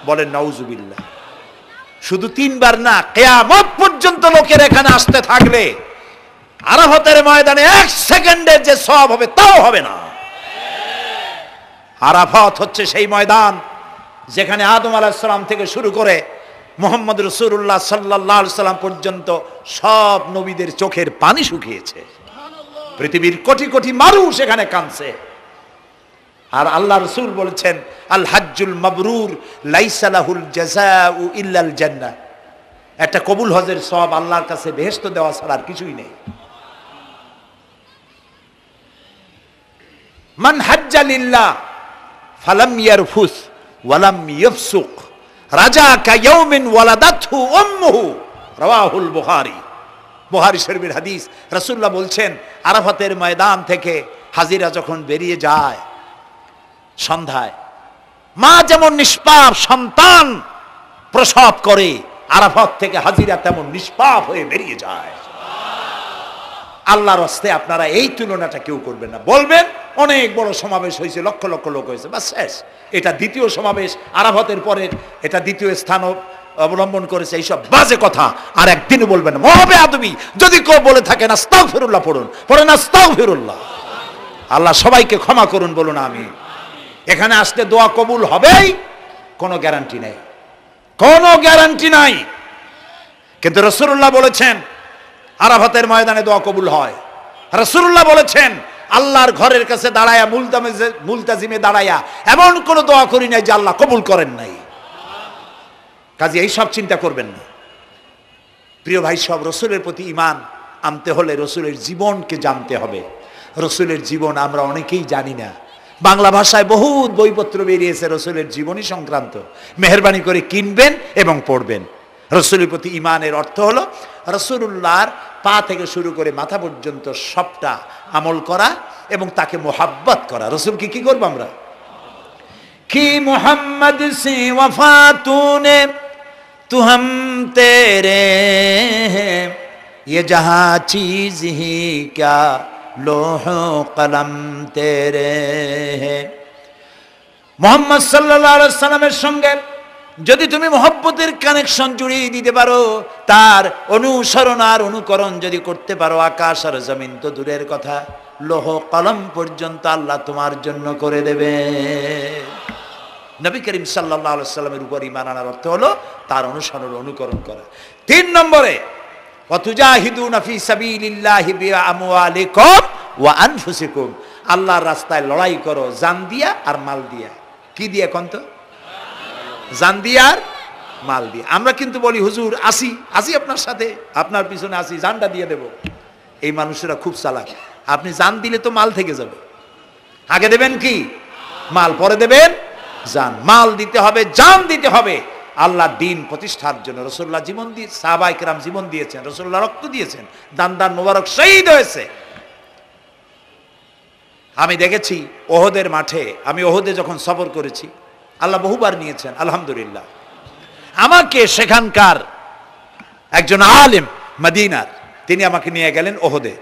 বলেন নাউজুবিল্লাহ। শুধু 3 বার না, কিয়ামত পর্যন্ত লোকের এখানে আসতে থাকলে আরাফাতের ময়দানে 1 সেকেন্ডের যে সওয়াব হবে তাও হবে না। আরাফাত হচ্ছে সেই ময়দান যেখানে আদম আলাইহিস সালাম থেকে শুরু করে মুহাম্মদ রাসূলুল্লাহ সাল্লাল্লাহু আলাইহি সাল্লাম পর্যন্ত সব নবীদের চোখের পানি শুকিয়েছে। পৃথিবীর কোটি কোটি মানুষ এখানে কাঁদছে। আর আল্লাহ রাসূল বলেছেন, আল হাজ্জুল মাবরুর লাইসা লাহুল জাযাউ ইল্লাল জান্নাহ। একটা কবুল হজের সওয়াব আল্লাহর কাছে বেহেশত দেওয়া ছাড়া আর কিছুই নেই। মান হাজ্জা লিল্লাহ ফালাম ইয়ারফুস ওয়ালাম ইয়াফসুক রাজা কায়াউমিন ওয়ালাদাতহু উম্মুহু, রাওয়াহুল বুখারী। বুখারী শরীফের হাদিস। রাসূলুল্লাহ বলছেন, আরাফাতের ময়দান থেকে হাজিরা যখন বেরিয়ে যায় সন্ধ্যায়, মা যেমন নিষ্পাপ সন্তান প্রসব করে, আরাফাত থেকে হাজিরা তেমন নিষ্পাপ হয়ে বেরিয়ে যায়। আল্লাহর হস্তে আপনারা এই তুলনাটা কেউ করবেন না। বলবেন অনেক বড় সমাবেশ হয়েছে, লক্ষ লক্ষ লোক হয়েছে, বাস শেষ। এটা দ্বিতীয় সমাবেশ, আরাফাতের পরে এটা দ্বিতীয় স্থান অবলম্বন করেছে, এইসব বাজে কথা আর একদিনও বলবেন না। মহাবেয়াদবি যদি কেউ বলে থাকেন আস্তাগফিরুল্লাহ পড়ুন আস্তাগফিরুল্লাহ। আল্লাহ সবাইকে ক্ষমা করুন, বলুন আমিন। এখানে আসলে দোয়া কবুল হবেই, কোনো গ্যারান্টি নেই, কোনো গ্যারান্টি নাই। কিন্তু রাসূলুল্লাহ বলেছেন আরাফাতের ময়দানে দোয়া কবুল হয়। রাসূলুল্লাহ বলেছেন আল্লাহর ঘরের কাছে দাঁড়ায়া, মুলতাজিমে দাঁড়ায়া এমন কোন দোয়া করি নাই যে আল্লাহ কবুল করেন নাই। কাজে এই সব চিন্তা করবেন না। প্রিয় ভাই, সব রসুলের প্রতি ঈমান আনতে হলে রসুলের জীবনকে জানতে হবে। রসুলের জীবন আমরা অনেকেই জানি না। বাংলা ভাষায় বহুত বইপত্র বেরিয়েছে রসুলের জীবনী সংক্রান্ত। মেহেরবানি করে কিনবেন এবং পড়বেন। রসুলের প্রতি ঈমানের অর্থ হলো রসুলুল্লাহর পা থেকে শুরু করে মাথা পর্যন্ত সবটা আমল করা এবং তাকে মোহাব্বত করা। রসুলকে কি করবো আমরা? কি মোহাম্মদ সে ওয়াফা তূনে তু হাম তেরে ये जहां चीज ही क्या लोह कलम तेरे है। মোহাম্মদ সাল্লাল্লাহু আলাইহি সাল্লামের সঙ্গে যদি তুমি মহব্বতের কানেকশন জুড়িয়ে দিতে পারো, তার অনুসরণ আর অনুকরণ যদি করতে পারো, আকাশ আর জমিন তো দূরের কথা, লোহ কলম পর্যন্ত আল্লাহ তোমার জন্য করে দেবে। নবী করিম সাল্লাল্লাহু আলাইহি সাল্লামের উপর ঈমান আনার অর্থ হলো তার অনুসরণ অনুকরণ করা। 3 নম্বরে ওয়াতুজাহিদুনা ফি সাবিলিল্লাহি বিআমওয়ালিকুম ওয়া আনফুসিকুম। আল্লাহর রাস্তায় লড়াই করো জান দিয়া আর মাল দিয়া। কি দিয়া কোন তো? জান দিয়া আর মাল দিয়া। আমরা কিন্তু বলি হুজুর আসি আপনার সাথে, আপনার পিছনে আসি, জানটা দিয়ে দেব। এই মানুষেরা খুব চালাক। আপনি জান দিলে তো মাল থেকে যাবে। আগে দেবেন কি? মাল, পরে দেবেন জান। মাল দিতে হবে, জান দিতে হবে আল্লাহর দ্বীন প্রতিষ্ঠার জন্য। রাসূলুল্লাহ জীবন দিয়ে, সাহাবায়ে কেরাম জীবন দিয়েছেন, রাসূলুল্লাহ রক্ত দিয়েছেন, দান মোবারক শহীদ হয়েছে। আমি দেখেছি ওহদের মাঠে, আমি ওহদে যখন সফর করেছি, আল্লাহ বহুবার নিয়েছেন আলহামদুলিল্লাহ। আমাকে সেখানকার একজন আলেম মদিনার, তিনি আমাকে নিয়ে গেলেন ওহদে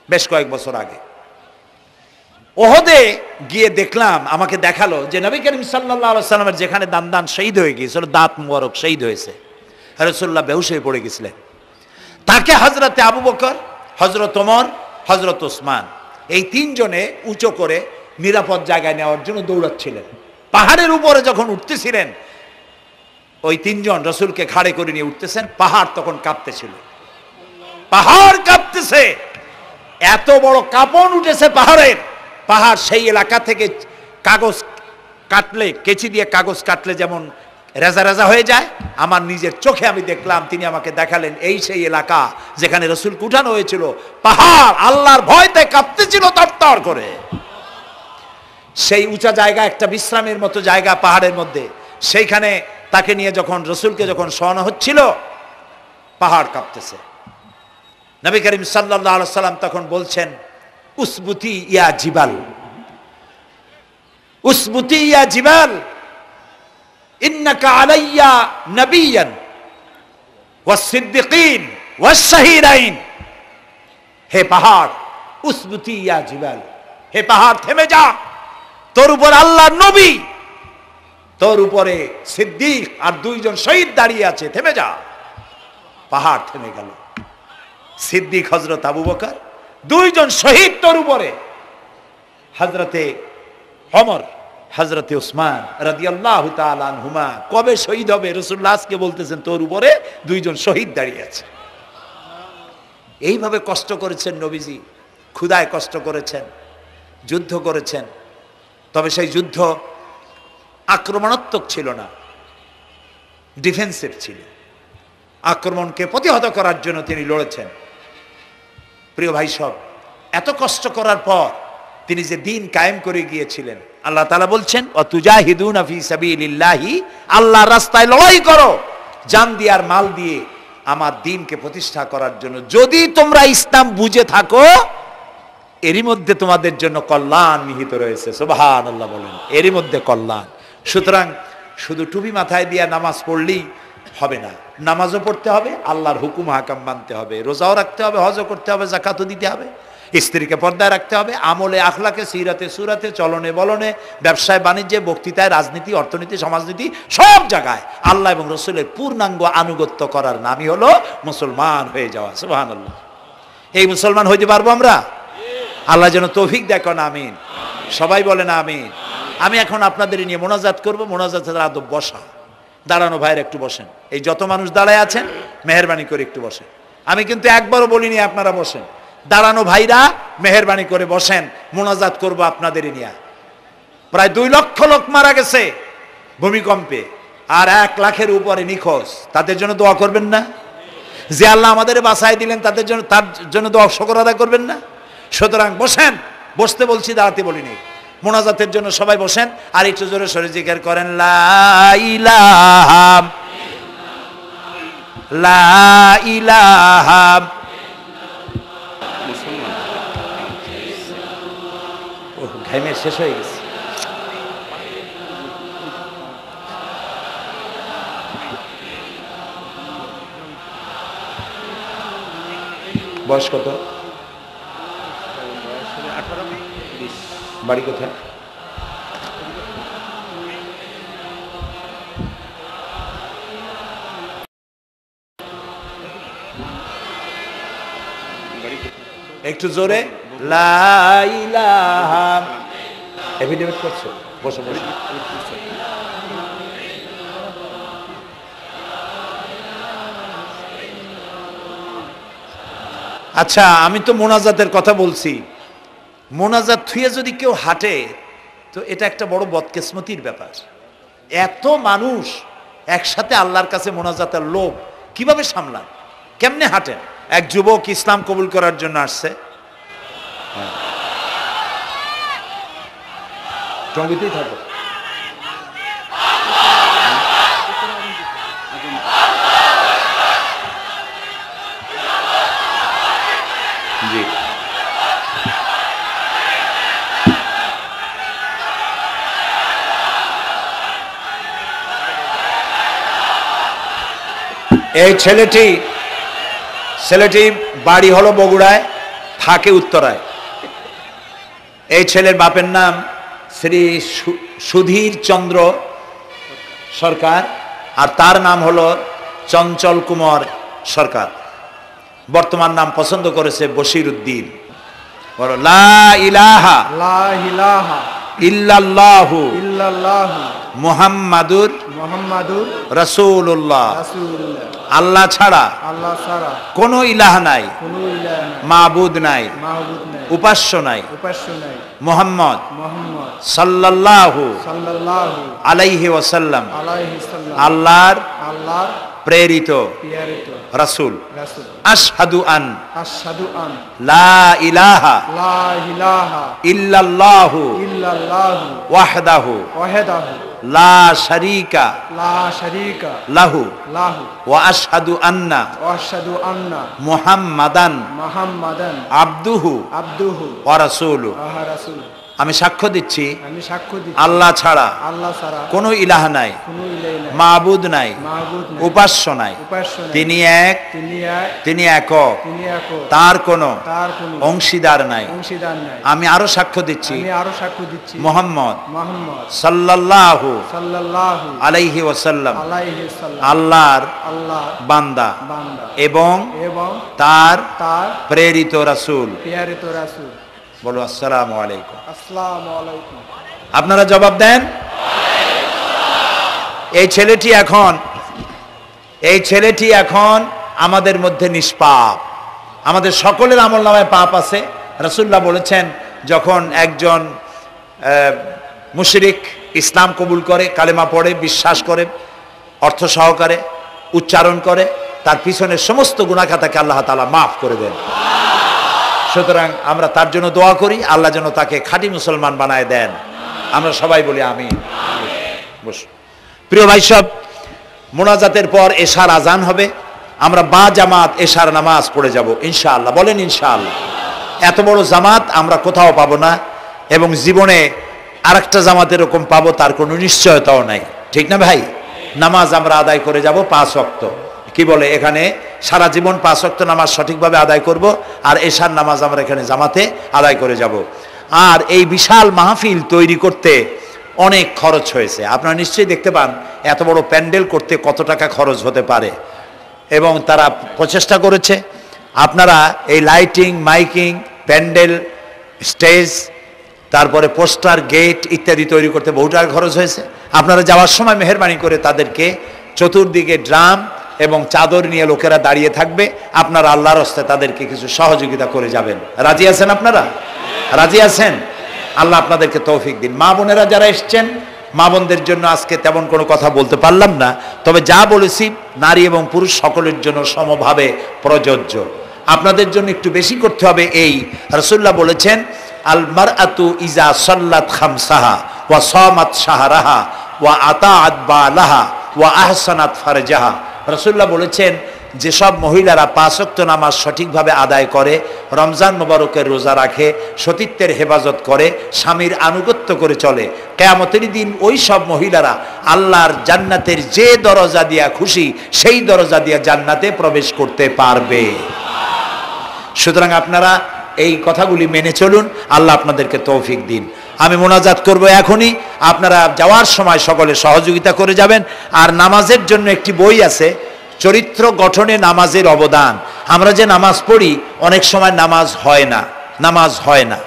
বেশ কয়েক বছর আগে। ওহদে গিয়ে দেখলাম, আমাকে দেখালো যে নবী করিম সাল্লাল্লাহু আলাইহি সাল্লামের যেখানে দান শহীদ হয়ে গিয়েছিল, দাঁত মোবারক শহীদ হয়েছে, রাসূলুল্লাহ বেহুশ হয়ে পড়ে গেছিলেন। তাকে হযরতে আবু বকর, হযরত ওমর, হযরত ওসমান, এই 3 জনে উঁচু করে নিরাপদ জায়গায় নেওয়ার জন্য দৌড়াচ্ছিলেন। পাহাড়ের উপরে যখন উঠতেছিলেন, ওই তিনজন রসুলকে ঘাড়ে করে নিয়ে উঠতেছেন, পাহাড় তখন কাঁপতেছিল, পাহাড় কাঁপতেছে, এত বড় কাঁপন উঠেছে পাহাড়ের। পাহাড় সেই এলাকা থেকে কাগজ কাটলে, কেচি দিয়ে কাগজ কাটলে যেমন রেজা রেজা হয়ে যায়, আমার নিজের চোখে আমি দেখলাম, তিনি আমাকে দেখালেন এই সেই এলাকা যেখানে রসুলকে উঠানো হয়েছিল। পাহাড় আল্লাহর ভয়তে কাঁপতেছিল তরতর করে। সেই উঁচা জায়গা, একটা বিশ্রামের মতো জায়গা পাহাড়ের মধ্যে, সেইখানে তাকে নিয়ে যখন রসুলকে যখন শোয়ানো হচ্ছিল, পাহাড় কাঁপতেছে। নবী করিম সাল্লাল্লাহু আলাইহি সাল্লাম তখন বলছেন, উসবুতি ইয়া জিবাল, উসবুতি ইয়া জিবাল, ইন্নাকা আলাইয়া নবিয়ান ওয়াস সিদ্দিকিন ওয়াস শাহিদাইন। হে পাহাড়, উসবুতি ইয়া জিবাল, হে পাহাড় থেমে যা, তোর উপর আল্লাহর নবী, তোর উপরে সিদ্দিক আর দুইজন শহীদ দাঁড়িয়ে আছে, থেমে যা। পাহাড় থেমে গেল। সিদ্দিক হযরত আবু বকর, দুইজন শহীদ তোর উপরে, হযরতে ওমর, হযরতে উসমান রাদিয়াল্লাহু তাআলা আনহুমা। কবে শহীদ হবে রাসূলুল্লাহ আজকে বলতেছেন, তোর উপরে দুইজন শহীদ দাঁড়িয়ে আছে। এইভাবে কষ্ট করেছেন নবীজি, ক্ষুধায় কষ্ট করেছেন, যুদ্ধ করেছেন। তবে সেই যুদ্ধ আক্রমণাত্মক ছিল না, ডিফেন্সিভ ছিল। আক্রমণকে প্রতিহত করার জন্য তিনি লড়েছেন। প্রিয় ভাই সব, এত কষ্ট করার পর তিনি যে দিন কায়েম করে গিয়েছিলেন, আল্লাহ তাআলা বলছেন, ওয়াতুজাহিদুনা ফি সাবিলিল্লাহি, আল্লাহর রাস্তায় লড়াই করো জান দিয়ে আর মাল দিয়ে আমার দ্বীনকে প্রতিষ্ঠা করার জন্য। যদি তোমরা ইসলাম বুঝে থাকো, এরই মধ্যে তোমাদের জন্য কল্যাণ নিহিত রয়েছে। সুবহানাল্লাহ বলেন, এরই মধ্যে কল্যাণ। সুতরাং শুধু টুপি মাথায় দিয়ে নামাজ পড়লেই হবে না, নামাজও পড়তে হবে, আল্লাহর হুকুম হাকাম মানতে হবে, রোজাও রাখতে হবে, হজও করতে হবে, যাকাতও দিতে হবে, স্ত্রীকে পর্দায় রাখতে হবে, আমলে আখলাকে, সিরাতে সুরাতে, চলনে বলনে, ব্যবসায় বাণিজ্যে, বক্তৃতায়, রাজনীতি, অর্থনীতি, সমাজনীতি, সব জায়গায় আল্লাহ এবং রসুলের পূর্ণাঙ্গ আনুগত্য করার নামই হলো মুসলমান হয়ে যাওয়া। সুবহানাল্লাহ। এই মুসলমান হইতে পারবো আমরা? আল্লাহ যেন তৌফিক দেখেন, আমিন। সবাই বলেন আমিন। আমি এখন আপনাদের নিয়ে মোনাজাত করব। মোনাজাতের আদব বসা, দাঁড়ানো ভাইয়ের একটু বসেন। এই যত মানুষ দাঁড়ায় আছেন, মেহেরবানি করে একটু বসেন। আমি কিন্তু একবারও বলিনি আপনারা বসেন। দাঁড়ানো ভাইরা মেহেরবানি করে বসেন, মোনাজাত করব আপনাদের নিয়ে। প্রায় 2 লক্ষ লোক মারা গেছে ভূমিকম্পে, আর 1 লাখের উপরে নিখোঁজ। তাদের জন্য দোয়া করবেন না? যে আল্লাহ আমাদের বাঁচাই দিলেন, তার জন্য দোয়া শুকর আদায় করবেন না? সুতরাং বসেন, বসতে বলছি, দাঁড়াতে বলিনি। মোনাজাতের জন্য সবাই বসেন, আর একটু জোরে সরে জিকির করেন, লা ইলাহা লা ইলাহা। ঘাইমে শেষ হয়ে গেছে। বয়স কত? বাড়ি কোথায়? একটু জোরে, লা ইলাহা। এফিডেভিট করছো? বসো বসো। আচ্ছা, আমি তো মোনাজাতের কথা বলছি। মোনাজাত থুয়ে যদি কেউ হাঁটে, তো এটা একটা বড় বদকিসমতির ব্যাপার। এত মানুষ একসাথে আল্লাহর কাছে মোনাজাতের লোভ কিভাবে সামলান? কেমনে হাঁটেন? এক যুবক ইসলাম কবুল করার জন্য আসছে। টঙ্গিতেই থাকো। জি, এই ছেলেটি বাড়ি হলো বগুড়ায়, থাকে উত্তরায়। এই ছেলের বাপের নাম শ্রী সুধীর চন্দ্র সরকার, আর তার নাম হলো চঞ্চল কুমার সরকার। বর্তমান নাম পছন্দ করেছে বশির উদ্দিন। বলো লা ইলাহা লা ইলাহা ইল্লাল্লাহু ইল্লাল্লাহু মুহাম্মাদুর মুহাম্মাদুর রাসূলুল্লাহ। রাসূলুল্লাহ। আল্লাহ ছাড়া আল্লাহ ছাড়া কোনো ইলাহ নাই, কোনো ইলাহ নাই, মাবুদ নাই, মাহবুব নাই, উপাস্য নাই। উপাস্য নাই। মুহাম্মদ মুহাম্মদ সাল্লাল্লাহু সাল্লাল্লাহু আলাইহি ওয়াসাল্লাম আলাইহি সাল্লাম আল্লাহর আল্লাহর প্রেরিত প্রেরিত রাসূল। রাসূল। আশহাদু আন আশহাদু আন লা ইলাহা লা ইলাহা ইল্লাল্লাহু ইল্লাল্লাহু ওয়াহদাহু ওয়াহদাহু লা শারীকা লা শারীকা লাহু লাহু ওয়া আশহাদু আন্না ওয়া আশহাদু আন্না মুহাম্মাদান মুহাম্মাদান আবদুহু আবদুহু ওয়া রাসূলুহু। ওয়া রাসূলুহু। আমি সাক্ষ্য দিচ্ছি আমি সাক্ষ্য দিচ্ছি আল্লাহ ছাড়া আল্লাহ ছাড়া কোনো ইলাহ নাই, কোনো ইলাহ নাই, মাবুদ নাই, মাহবুব নাই, উপাস্য নাই। উপাস্য নাই। তিনি এক, তিনি এক, তিনি একক, তিনি একক, তার কোনো তার কোনো অংশীদার নাই। অংশীদার নাই। আমি আরো সাক্ষ্য দিচ্ছি আমি আরো সাক্ষ্য দিচ্ছি মুহাম্মদ মুহাম্মদ সাল্লাল্লাহু সাল্লাল্লাহু আলাইহি ওয়াসাল্লাম আলাইহি সাল্লাম আল্লাহর আল্লাহর বান্দা বান্দা এবং এবং তার তার প্রেরিত রাসূল। প্রেরিত রাসূল। বলো আসসালামু আলাইকুম। আসসালামু আলাইকুম। আপনারা জবাব দেন। এই ছেলেটি এখন আমাদের মধ্যে নিষ্পাপ। আমাদের সকলের আমলনামায় পাপ আছে। রাসূলুল্লাহ বলেছেন, যখন একজন মুশরিক ইসলাম কবুল করে, কালেমা পড়ে, বিশ্বাস করে, অর্থ সহকারে উচ্চারণ করে, তার পিছনের সমস্ত গুনাহ খাতাকে আল্লাহ তাআলা মাফ করে দেন। সুতরাং আমরা তার জন্য দোয়া করি, আল্লাহ যেন তাকে খাঁটি মুসলমান বানায় দেন। আমরা সবাই বলি আমিন। প্রিয় ভাই সব, মোনাজাতের পর এশার আজান হবে। আমরা বা জামাত এশার নামাজ পড়ে যাব ইনশাআল্লাহ। বলেন ইনশাআল্লাহ। এত বড় জামাত আমরা কোথাও পাবো না, এবং জীবনে আরেকটা জামাত এরকম পাবো তার কোনো নিশ্চয়তাও নাই। ঠিক না ভাই? নামাজ আমরা আদায় করে যাব 5 ওয়াক্ত। কি বলে, এখানে সারা জীবন 5 ওয়াক্ত নামাজ সঠিকভাবে আদায় করব, আর এশার নামাজ আমরা এখানে জামাতে আদায় করে যাব। আর এই বিশাল মাহফিল তৈরি করতে অনেক খরচ হয়েছে। আপনারা নিশ্চয়ই দেখতে পান এত বড় প্যান্ডেল করতে কত টাকা খরচ হতে পারে, এবং তারা প্রচেষ্টা করেছে। আপনারা এই লাইটিং, মাইকিং, প্যান্ডেল, স্টেজ, তারপরে পোস্টার, গেট ইত্যাদি তৈরি করতে বহু টাকা খরচ হয়েছে। আপনারা যাওয়ার সময় মেহেরবানি করে তাদেরকে চতুর্দিকে ড্রাম এবং চাদর নিয়ে লোকেরা দাঁড়িয়ে থাকবে, আপনারা আল্লাহর রাস্তায় তাদেরকে কিছু সহযোগিতা করে যাবেন। রাজি আছেন আপনারা? রাজি আছেন? আল্লাহ আপনাদেরকে তৌফিক দিন। মা বোনেরা যারা এসছেন, মা বোনদের জন্য আজকে তেমন কোনো কথা বলতে পারলাম না, তবে যা বলেছি নারী এবং পুরুষ সকলের জন্য সমভাবে প্রযোজ্য। আপনাদের জন্য একটু বেশি করতে হবে। এই রাসূলুল্লাহ বলেছেন, আল মারআতু ইজা সাল্লাত খামসাহা ওয়া সামাত শাহরাহা ওয়া আতাআত বালাহা ওয়া আহসানাত ফারজাহা। রাসূলুল্লাহ বলেছেন, যেসব মহিলারা 5 ওয়াক্ত নামাজ সঠিকভাবে আদায় করে, রমজান মোবারকের রোজা রাখে, সতীত্বের হেফাজত করে, স্বামীর আনুগত্য করে চলে, কিয়ামতের দিন ওই সব মহিলারা আল্লাহর জান্নাতের যে দরজা দিয়া খুশি সেই দরজা দিয়া জান্নাতে প্রবেশ করতে পারবে। সুতরাং আপনারা এই কথাগুলি মেনে চলুন। আল্লাহ আপনাদেরকে তৌফিক দিন। আমি মোনাজাত করব এখনই, আপনারা যাওয়ার সময় সকলে সহযোগিতা করে যাবেন। আর নামাজের জন্য একটি বই আছে, চরিত্র গঠনে নামাজের অবদান। আমরা যে নামাজ পড়ি অনেক সময় নামাজ হয় না।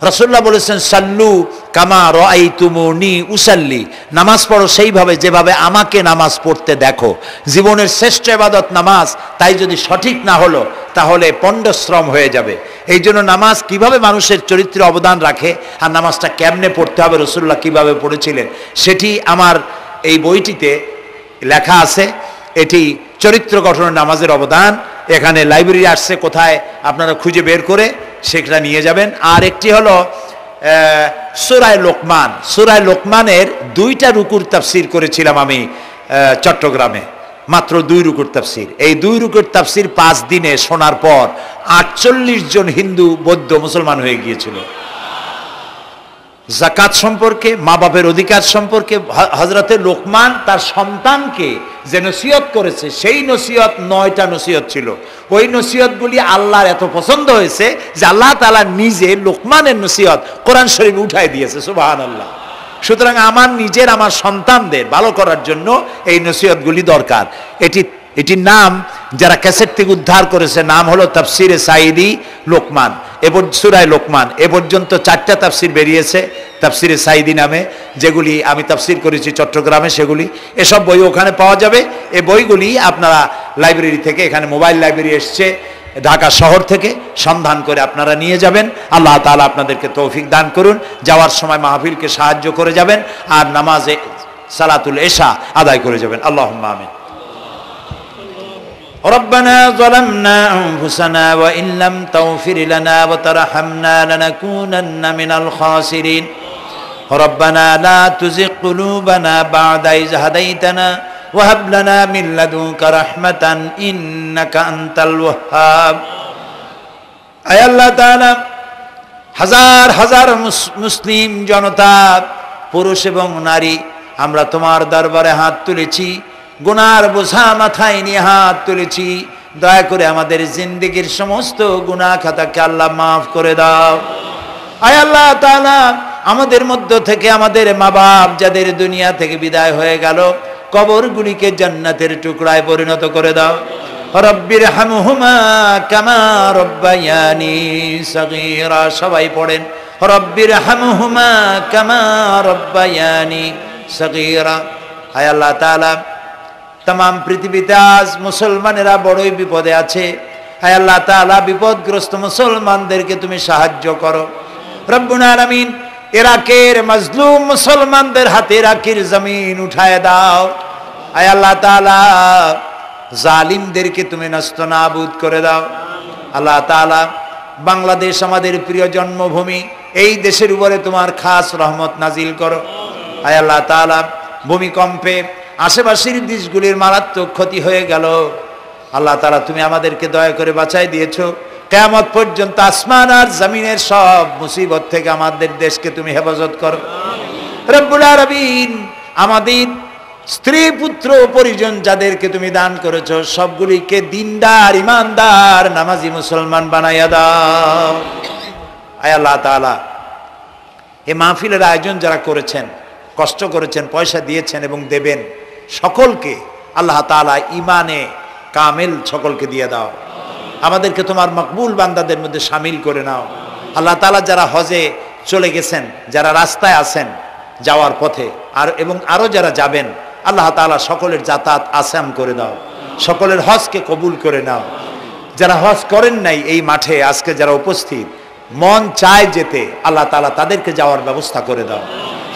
রাসূলুল্লাহ বলেছেন, সাল্লু কামা রাআইতুমুনি উসাল্লি। নামাজ পড়ো সেইভাবে যেভাবে আমাকে নামাজ পড়তে দেখো। জীবনের শ্রেষ্ঠ ইবাদত নামাজ, তাই যদি সঠিক না হলো তাহলে পণ্ডশ্রম হয়ে যাবে। এই জন্য নামাজ কিভাবে মানুষের চরিত্রে অবদান রাখে, আর নামাজটা কেমনে পড়তে হবে, রাসূলুল্লাহ কিভাবে পড়েছিলেন, সেটি আমার এই বইটিতে লেখা আছে। এটি চরিত্র গঠনের নামাজের অবদান। এখানে লাইব্রেরি আসছে, কোথায় আপনারা খুঁজে বের করে সেটা নিয়ে যাবেন। আর একটি হলো সূরা লোকমান। সূরা লোকমানের 2টা রুকুর তাফসির করেছিলাম আমি চট্টগ্রামে, মাত্র 2 রুকুর তাফসির। এই 2 রুকুর তাফসির 5 দিনে শোনার পর 48 জন হিন্দু, বৌদ্ধ, মুসলমান হয়ে গিয়েছিল। যাকাত সম্পর্কে, মা বাপের অধিকার সম্পর্কে হযরতে লোকমান তার সন্তানকে যে নসিহত করেছে, সেই নসিহত 9টা নসিহত ছিল। ওই নসিহতগুলি আল্লাহর এত পছন্দ হয়েছে যে আল্লাহ তাআলা নিজে লোকমানের নসিহত কোরআন শরীফে উঠায় দিয়েছে। সুবহানাল্লাহ। সুতরাং আমার সন্তানদের ভালো করার জন্য এই নসিহতগুলি দরকার। এটির নাম যারা ক্যাসেট থেকে উদ্ধার করেছে, নাম হলো তাফসিরে সাঈদী লোকমান। সূরা লোকমান এ পর্যন্ত 4টা তাফসির বেরিয়েছে, তাফসিরে সাইদি নামে, যেগুলি আমি তাফসির করেছি চট্টগ্রামে, সেগুলি এসব বই ওখানে পাওয়া যাবে। এই বইগুলি আপনারা লাইব্রেরি থেকে, এখানে মোবাইল লাইব্রেরি এসছে ঢাকা শহর থেকে, সন্ধান করে আপনারা নিয়ে যাবেন। আল্লাহ তাআলা আপনাদেরকে তৌফিক দান করুন। যাওয়ার সময় মাহফিলকে সাহায্য করে যাবেন, আর নামাজে সালাতুল এশা আদায় করে যাবেন। আল্লাহুম্মা আমিন। ربنا ظلمنا أنفسنا وإن لم تغفر لنا وترحمنا لنكونن من الخاسرين ربنا لا تزغ قلوبنا بعد إذ هديتنا وهب لنا من لدنك رحمة إنك أنت الوهاب أي الله تعالى হাজার হাজার মুসলিম জনতা, পুরুষ এবং নারী, আমরা তোমার দরবারে হাত তুলেছি, গুনার বোঝা মাথায় নিয়ে হাত তুলেছি। দয়া করে আমাদের জিন্দেগির সমস্ত গুনাহ খাতাকে আল্লাহ মাফ করে দাও। আয় আল্লাহ তাআলা, আমাদের মধ্য থেকে আমাদের মা বাপ যাদের দুনিয়া থেকে বিদায় হয়ে গেল, কবরগুলিকে জান্নাতের টুকরায় পরিণত করে দাও। রব্বির হামহুমা কামা রব্বায়ানি সগীরা। সবাই পড়েন, রব্বির হামহুমা কামা রব্বায়ানি সগীরা। আয় আল্লাহ তাআলা, तमाम পৃথিবীতে আজ মুসলমানেরা বড়ই বিপদে আছে। হায় আল্লাহ তাআলা, বিপদগ্রস্ত মুসলমানদেরকে তুমি সাহায্য করো রব্বুল আলামিন। ইরাকের মাজলুম মুসলমানদের হাতে ইরাকের জমিন উঠায় দাও। হায় আল্লাহ তাআলা, জালিমদেরকে তুমি নস্তনাবুদ করে দাও। আল্লাহ তাআলা, বাংলাদেশ আমাদের প্রিয় জন্মভূমি, এই দেশের উপরে তোমার খাস রহমত নাজিল করো। হায় আল্লাহ তাআলা, ভূমিকম্পে আশেপাশের দেশগুলির মারাত্মক ক্ষতি হয়ে গেল। আল্লাহ তাআলা, তুমি আমাদেরকে দয়া করে বাঁচাই দিয়েছো। কিয়ামত পর্যন্ত আসমান আর জমিনের সব মুসিবত থেকে আমাদের দেশকে তুমি হেফাজত করো রব্বুল আলামিন। আমাদের স্ত্রী পুত্র পরিজন যাদেরকে তুমি দান করেছো, সবগুলিকে দিনদার, ইমানদার, নামাজি মুসলমান বানাইয়া দাও। আয় আল্লাহ তাআলা, এই মাহফিলের আয়োজন যারা করেছেন, কষ্ট করেছেন, পয়সা দিয়েছেন এবং দেবেন, সকলকে আল্লাহ তাআলা ইমানে কামেল সকলকে দিয়ে দাও। আমাদেরকে তোমার মকবুল বান্দাদের মধ্যে শামিল করে নাও। আল্লাহ তাআলা, যারা হজে চলে গেছেন, যারা রাস্তায় আছেন যাওয়ার পথে, এবং আরো যারা যাবেন, আল্লাহ তাআলা সকলের যাতায়াত আসান করে দাও, সকলের হজকে কবুল করে নাও। যারা হজ করেন নাই, এই মাঠে আজকে যারা উপস্থিত, মন চায় যেতে, আল্লাহ তাআলা তাদেরকে যাওয়ার ব্যবস্থা করে দাও।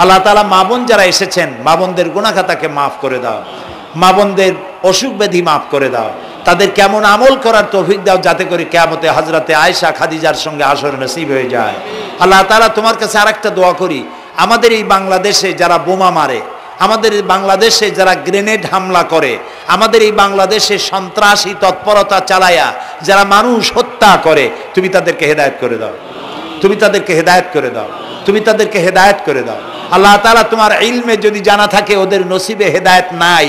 আল্লাহ তাআলা, মা বোন যারা এসেছেন, মা বোনদের গুনাহ খাতাকে মাফ করে দাও, মা বোনদের অসুখ ব্যাধি মাফ করে দাও, তাদের কেমন আমল করার তৌফিক দাও, যাতে করে কিয়ামতে হযরতে আয়েশা খাদিজার সঙ্গে হাসর নসিব হয়ে যায়। আল্লাহ তাআলা, তোমার কাছে আরেকটা দোয়া করি, আমাদের এই বাংলাদেশে যারা বোমা মারে, আমাদের এই বাংলাদেশে যারা গ্রেনেড হামলা করে, আমাদের এই বাংলাদেশে সন্ত্রাসী তৎপরতা চালায়া যারা মানুষ হত্যা করে, তুমি তাদেরকে হেদায়েত করে দাও, তুমি তাদেরকে হেদায়েত করে দাও, তুমি তাদেরকে হেদায়েত করে দাও। আল্লাহ তাআলা, তোমার ইলমে যদি জানা থাকে ওদের নসিবে হেদায়েত নাই,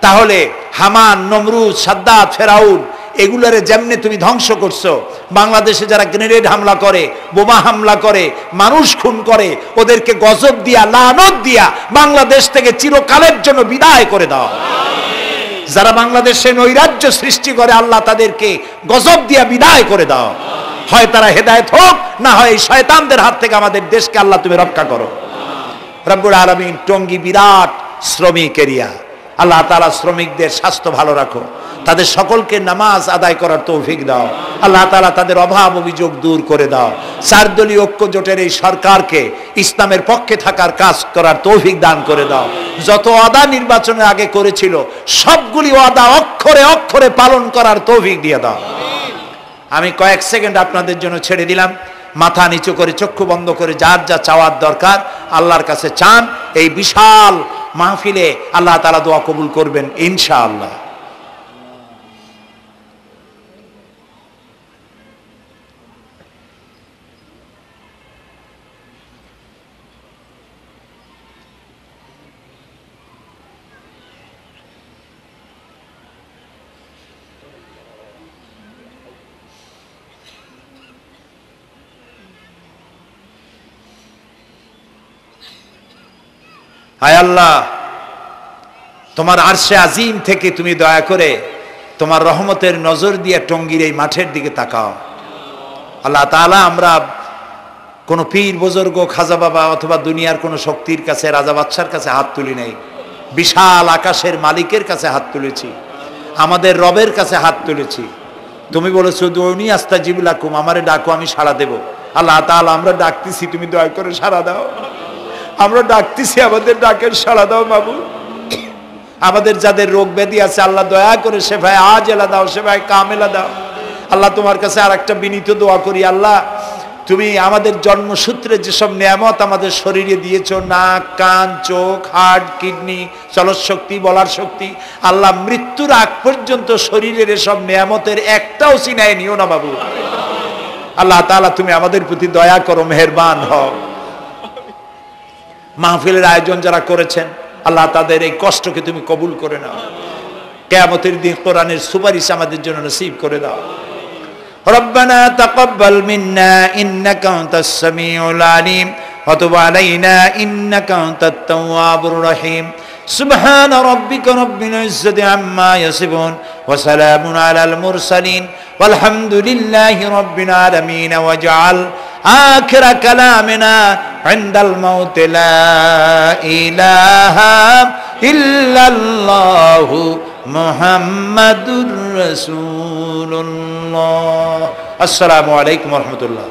তাহলে হামান, নমরুদ, সাদ্দাত, ফেরাউন এগুলারে যেমনে তুমি ধ্বংস করছো, বাংলাদেশে যারা গ্রেনেড হামলা করে, বোমা হামলা করে, মানুষ খুন করে, ওদেরকে গজব দিয়া, লানত দিয়া বাংলাদেশ থেকে চিরকালের জন্য বিদায় করে দাও। যারা বাংলাদেশে নৈরাজ্য সৃষ্টি করে, আল্লাহ তাদেরকে গজব দিয়া বিদায় করে দাও। হয় তারা হেদায়েত হোক, না হয় এই শয়তানদের হাত থেকে আমাদের দেশকে আল্লাহ তুমি রক্ষা করো রব্বুল আলামিন। টঙ্গী বিরাট শ্রমিক এরিয়া, আল্লাহ তাআলা শ্রমিকদের স্বাস্থ্য ভালো রাখো, তাদের সকলকে নামাজ আদায় করার তৌফিক দাও। আল্লাহ তাআলা, তাদের অভাব অভিযোগ দূর করে দাও। 4 দলীয় ঐক্য জোটের এই সরকারকে ইসলামের পক্ষে থাকার কাজ করার তৌফিক দান করে দাও। যত ওয়াদা নির্বাচনের আগে করেছিল, সবগুলি ওয়াদা অক্ষরে অক্ষরে পালন করার তৌফিক দিয়ে দাও। আমি কয়েক সেকেন্ড আপনাদের জন্য ছেড়ে দিলাম। মাথা নিচু করে, চক্ষু বন্ধ করে, যার যা চাওয়ার দরকার আল্লাহর কাছে চান। এই বিশাল মাহফিলে আল্লাহ তাআলা দোয়া কবুল করবেন ইনশাআল্লাহ। হায় আল্লাহ, তোমার আরশে আজিম থেকে তুমি দয়া করে তোমার রহমতের নজর দিয়ে টঙ্গীর এই মাঠের দিকে তাকাও। আল্লাহ তাআলা আমরা কোনো পীর বুজুর্গ খাজা বাবা অথবা দুনিয়ার কোনো শক্তির কাছে রাজা বাদশার কাছে হাত তুলি নাই, বিশাল আকাশের মালিকের কাছে হাত তুলেছি, আমাদের রবের কাছে হাত তুলেছি। তুমি বলেছো দুনি আস্তাজিবু লাকুম, আমারে ডাকো আমি সাড়া দেব। আল্লাহ তাআলা আমরা ডাকতেছি, তুমি দয়া করে সাড়া দাও। আমরা ডাকতেছি, আমাদের ডাকের সাড়া দাও মাবুদ। আমাদের যাদের রোগ ব্যাধি আছে আল্লাহ দয়া করে শেফায়ে আজেলা দাও, শেফায়ে কামেলা দাও। আল্লাহ তোমার কাছে আর একটা বিনীত দোয়া করি, আল্লাহ তুমি আমাদের জন্মসূত্রে যেসব নিয়ামত আমাদের শরীরে দিয়েছো, নাক কান চোখ হার্ট কিডনি চলৎ শক্তি বলার শক্তি, আল্লাহ মৃত্যুর আগ পর্যন্ত শরীরের এসব নিয়ামতের একটাও চিনায় নিও না বাবু। আল্লাহ তাআলা তুমি আমাদের প্রতি দয়া করো, মেহেরবান হও। মাহফিলের আয়োজন যারা করেছেন আল্লাহ তাদের এই কষ্টকে তুমি কবুল করে নাও। কিয়ামতের দিন কোরআনের সুপারিশ আমাদের জন্য নসিব করে দাও। রব্বানা তাকাব্বাল মিন্না ইন্নাকা আনতাস সামিউল আলিম ওয়া তুব আলাইনা ইন্নাকা আনতাত তাওয়াবুর রহিম। সুবহান রাব্বিকা রাব্বিল ইজ্জাতি আম্মা ইয়াসিফুন ওয়া সালামুন আলাল মুরসালিন ওয়ালহামদুলিল্লাহি রাব্বিল আলামিন। ওয়াজআল আখিরা কালামিনা ইনদাল মাউত লা ইলাহা ইল্লাল্লাহু মুহাম্মাদুর রাসূলুল্লাহ। আসসালামু আলাইকুম ওয়া রাহমাতুল্লাহ।